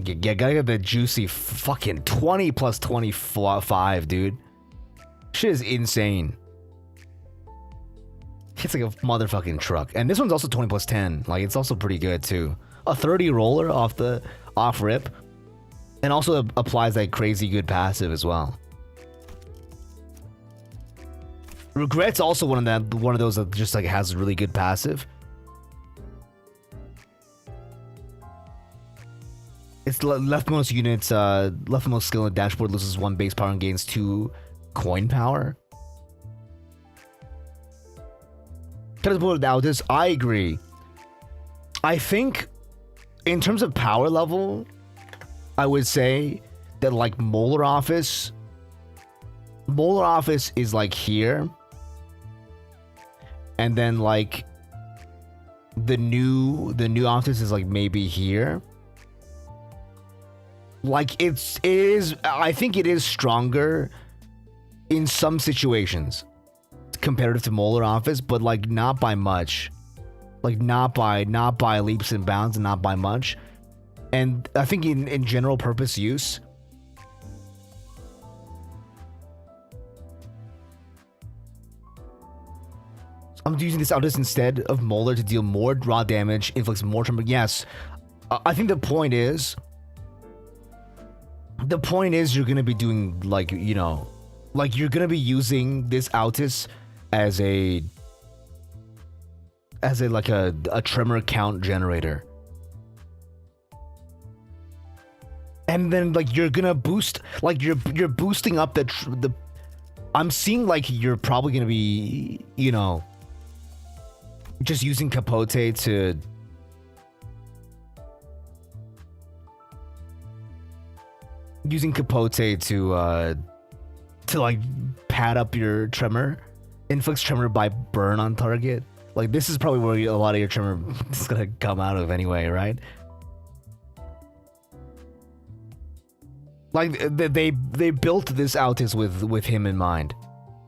Gotta get the juicy fucking 20 plus 25, dude. Shit is insane. It's like a motherfucking truck. And this one's also 20 plus 10. Like, it's also pretty good, too. A 30 roller off rip. And also applies that crazy good passive as well. Regret's also one of those that just like has really good passive. It's leftmost units, leftmost skill in dashboard loses 1 base power and gains 2 coin power. Outis, I agree. I think in terms of power level, I would say that like Molar Office is like here, and then like the new Office is like maybe here. Like I think it is stronger in some situations. comparative to Molar Office, but like not by much. Like not by leaps and bounds and not by much. And I think in general purpose use, I'm using this Outis instead of Molar to deal more raw damage, inflicts more tremor. Yes, I think the point is you're gonna be doing like, you know, like you're gonna be using this Outis as a like a tremor count generator. And then like you're gonna boost, like you're boosting up the I'm seeing like you're probably gonna be, you know, just using Capote to like pad up your tremor, inflicts tremor by burn on target. Like this is probably where a lot of your tremor is gonna come out of anyway, right? Like they built this Outis with him in mind,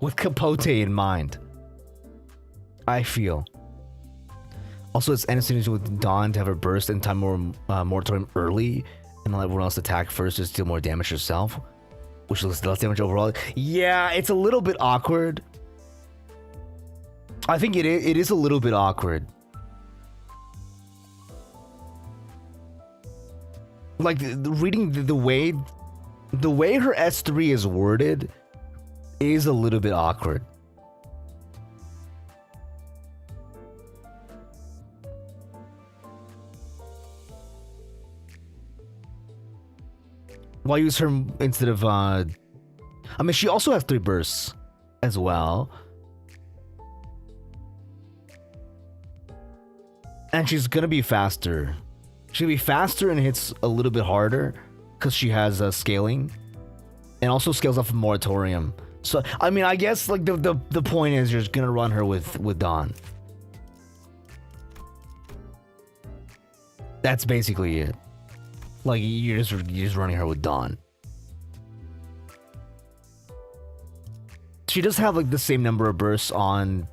with Capote in mind, I feel. Also, it's anything with Dawn to have her burst and time moratorium early, and let everyone else attack first, just deal more damage yourself, which looks less damage overall. Yeah, it's a little bit awkward. I think it is a little bit awkward. Like reading the way her S3 is worded is a little bit awkward. Why use her instead of I mean, she also has 3 bursts as well. And she's gonna be faster. She'll be faster and hits a little bit harder because she has scaling, and also scales off of moratorium. So I mean, I guess like the point is you're just gonna run her with Dawn. That's basically it. Like you're just running her with Dawn. She does have like the same number of bursts on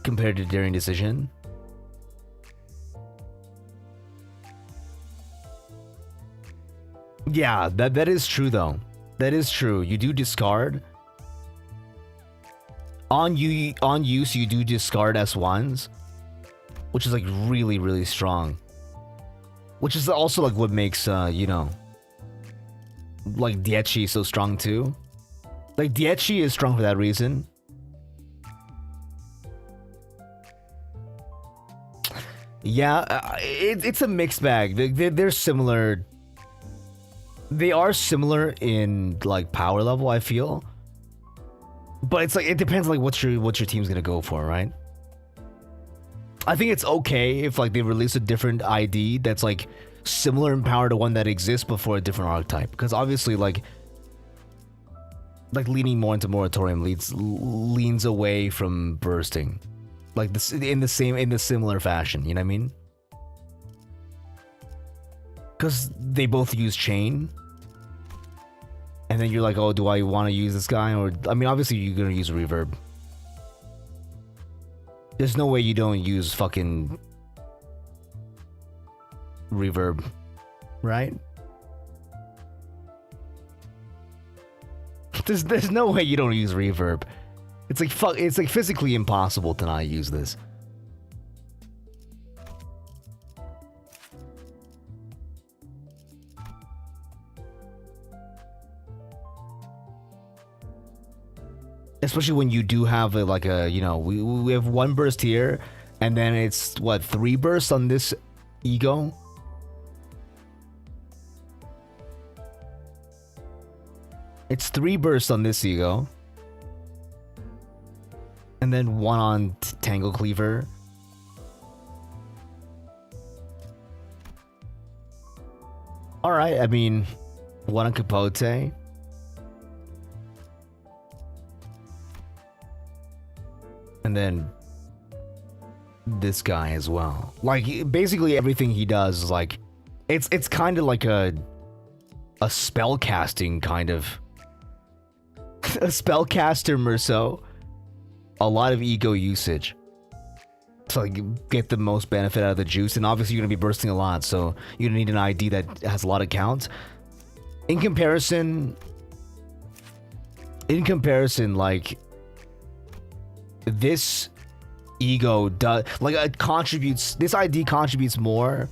compared to Daring Decision. Yeah, that is true though. That is true. You do discard. On use, you do discard S1s, which is like really, really strong. Which is also like what makes you know, like Diechi so strong too. Like Diechi is strong for that reason. Yeah, it's a mixed bag. They're similar. They are similar in like power level, I feel. But it's like it depends like what your team's gonna go for, right? I think it's okay if like they release a different ID that's like similar in power to one that exists before a different archetype, because obviously like leaning more into moratorium leans away from bursting, like this in the similar fashion. You know what I mean? Because they both use chain. And then you're like, oh, do I want to use this guy? Or, I mean, obviously you're going to use reverb. There's no way you don't use fucking reverb, right? There's no way you don't use reverb. It's like physically impossible to not use this. Especially when you do have a you know, we have 1 burst here, and then it's what, 3 bursts on this ego. It's 3 bursts on this ego, and then 1 on Tangle Cleaver. All right, I mean, 1 on Capote. And then this guy as well. Like basically everything he does is like it's kind of like a spell casting kind of A spellcaster Meursault, a lot of ego usage to like get the most benefit out of the juice, and obviously you're gonna be bursting a lot, so you're gonna need an ID that has a lot of count. In comparison, like this ego does like it contributes. This ID contributes more.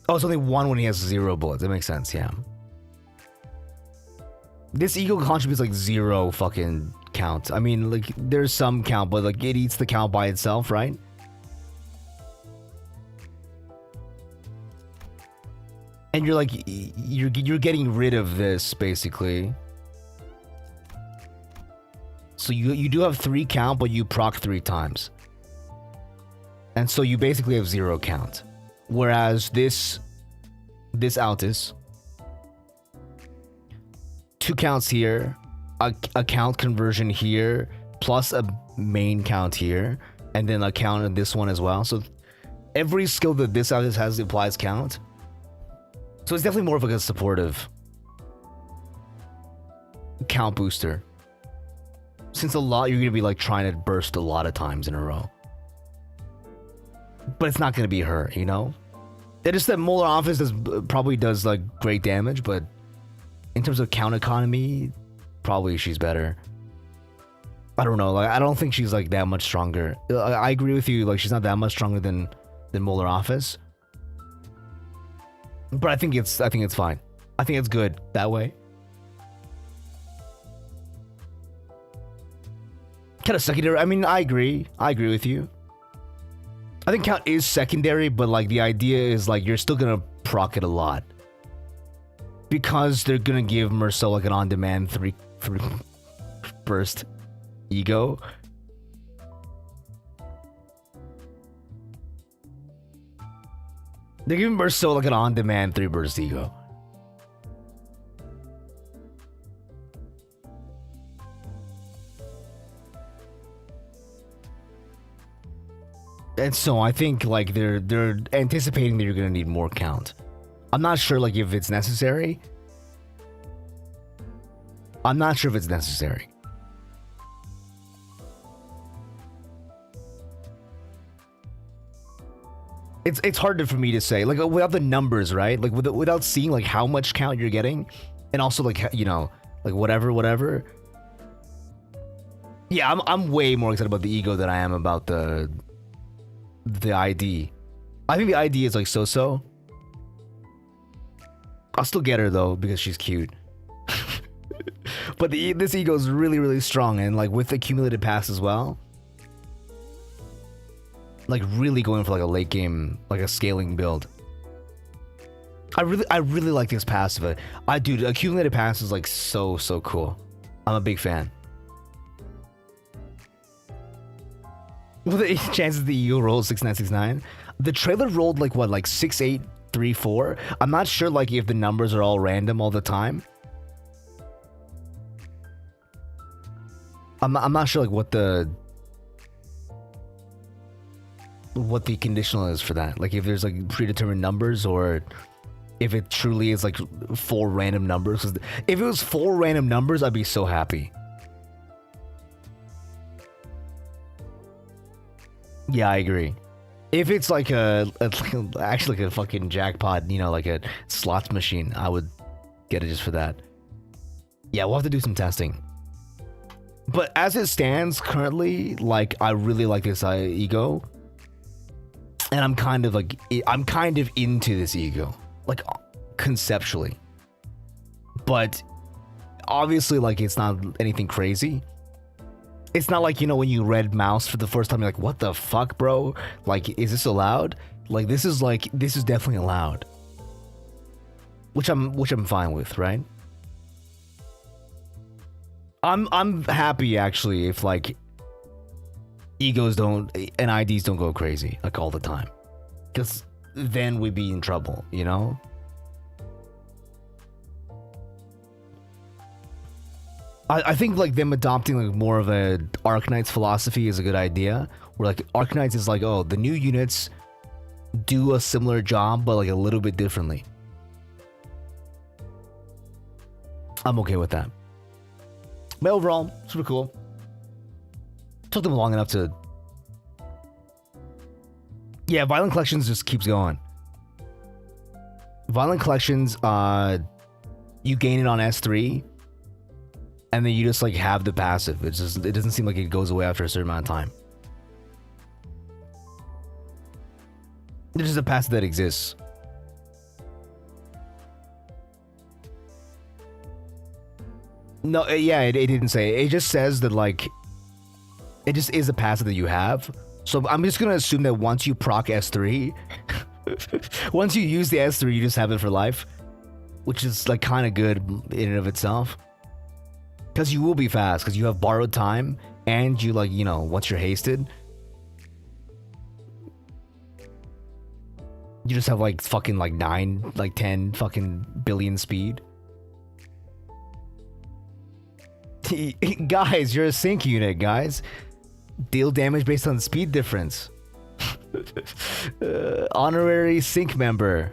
Oh, it's only one when he has 0 bullets. That makes sense, yeah. This ego contributes like 0 fucking count. I mean, like, there's some count, but like it eats the count by itself, right? And you're like, you're getting rid of this, basically. So you do have 3 count, but you proc 3 times. And so you basically have 0 count. Whereas this Outis, 2 counts here, a count conversion here, plus a main count here, and then a count in this one as well. So every skill that this Outis has applies count. So it's definitely more of like a supportive count booster. Since a lot, you're gonna be like trying to burst a lot of times in a row. But it's not gonna be her, you know? It is that Molar Office probably does like great damage, but in terms of count economy, probably she's better. I don't know, like I don't think she's like that much stronger. I agree with you, like she's not that much stronger than Molar Office. But I think it's fine. I think it's good that way. Kind of secondary. I mean, I agree with you. I think count is secondary, but like the idea is like you're still gonna proc it a lot because they're gonna give Meursault like an on-demand 3 burst ego. They're giving Meursault like an on-demand 3 burst ego. And so I think like they're anticipating that you're gonna need more count. I'm not sure like if it's necessary. I'm not sure if it's necessary. It's harder for me to say like without the numbers, right? Like without seeing like how much count you're getting, and also like, you know, like whatever. Yeah, I'm way more excited about the ego than I am about the ID. I think the ID is like so-so. I'll still get her though because she's cute. But this ego is really strong, and like with accumulated pass as well. Like really going for like a late game, like a scaling build. I really like this passive. Dude, accumulated pass is like so cool. I'm a big fan. Well, the chances the ego rolls 6969. The trailer rolled like what, like 6834. I'm not sure like if the numbers are all random all the time. I'm not sure like what the conditional is for that. Like if there's like predetermined numbers or if it truly is like 4 random numbers. 'Cause if it was 4 random numbers, I'd be so happy. Yeah, I agree. If it's like actually like a fucking jackpot, you know, like a slots machine, I would get it just for that. Yeah, we'll have to do some testing. But as it stands currently, like I really like this ego, and I'm kind of into this ego, like conceptually. But obviously, like it's not anything crazy. It's not like, you know, when you read Mouse for the first time, you're like, what the fuck, bro? Like, is this allowed? Like, this is definitely allowed. Which I'm fine with, right? I'm happy actually if like egos and IDs don't go crazy like all the time. Because then we'd be in trouble, you know? I think like them adopting like more of a Arknights philosophy is a good idea. Where like Arknights is like, oh, the new units do a similar job but like a little bit differently. I'm okay with that. But overall, super cool. Took them long enough to... Yeah, Violent Collections just keeps going. Violent Collections, you gain it on S3, and then you just like have the passive. It doesn't seem like it goes away after a certain amount of time. There's just a passive that exists. No, yeah, it didn't say. It just says that like, it just is a passive that you have. So I'm just gonna assume that once you proc S3, once you use the S3, you just have it for life, which is like kind of good in and of itself. Because you will be fast, because you have borrowed time, and you like, you know, once you're hasted, you just have like fucking like 9, like 10 fucking billion speed. Guys, you're a sync unit, guys. Deal damage based on speed difference. Honorary sync member.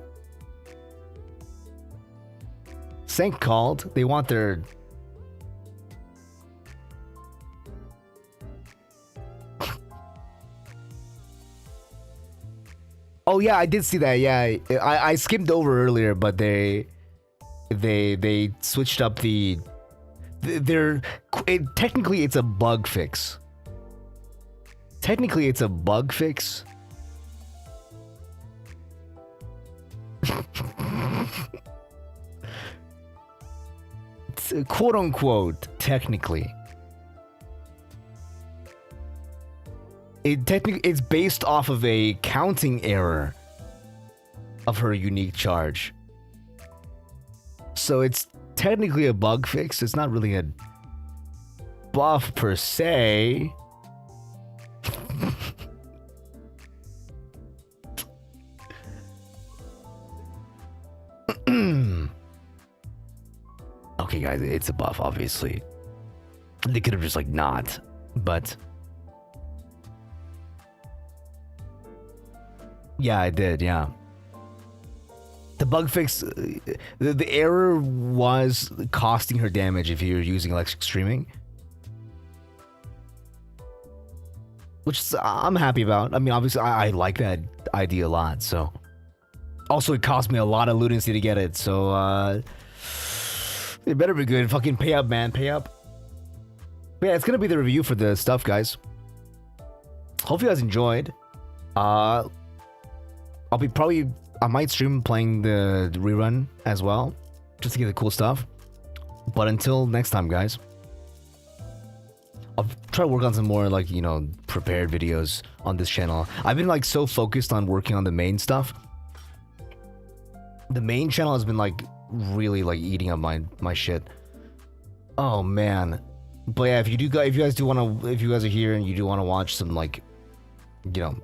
Sync called. They want their... Oh yeah, I did see that. Yeah, I skimmed over earlier, but they switched up the... technically it's a bug fix. Technically, it's a bug fix. It's quote unquote, technically. It's based off of a counting error of her unique charge. So it's technically a bug fix. It's not really a buff per se. Okay, guys, it's a buff, obviously. They could have just, like, not, but... Yeah, I did, yeah. The bug fix... The error was costing her damage if you're using electric streaming. Which I'm happy about. I mean, obviously, I like that idea a lot, so... Also, it cost me a lot of lunacy to get it, so, it better be good. Fucking pay up, man. Pay up. But yeah, it's gonna be the review for the stuff, guys. Hope you guys enjoyed. I might stream playing the rerun as well, just to get the cool stuff. But until next time, guys, I'll try to work on some more, like, you know, prepared videos on this channel. I've been, like, so focused on working on the main stuff. The main channel has been, like, really, like, eating up my shit. Oh, man. But yeah, if you guys are here and you do want to watch some, like, you know,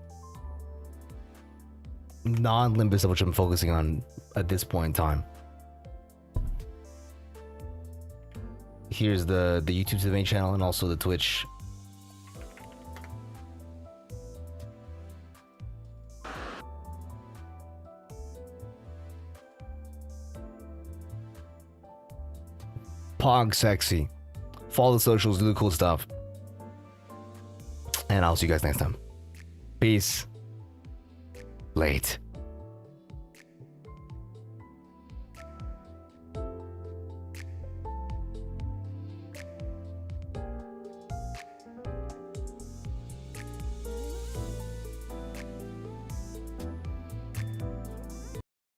non-Limbus, which I'm focusing on at this point in time. Here's the YouTube to the main channel and also the Twitch. Pog sexy. Follow the socials, do the cool stuff. And I'll see you guys next time. Peace. Late.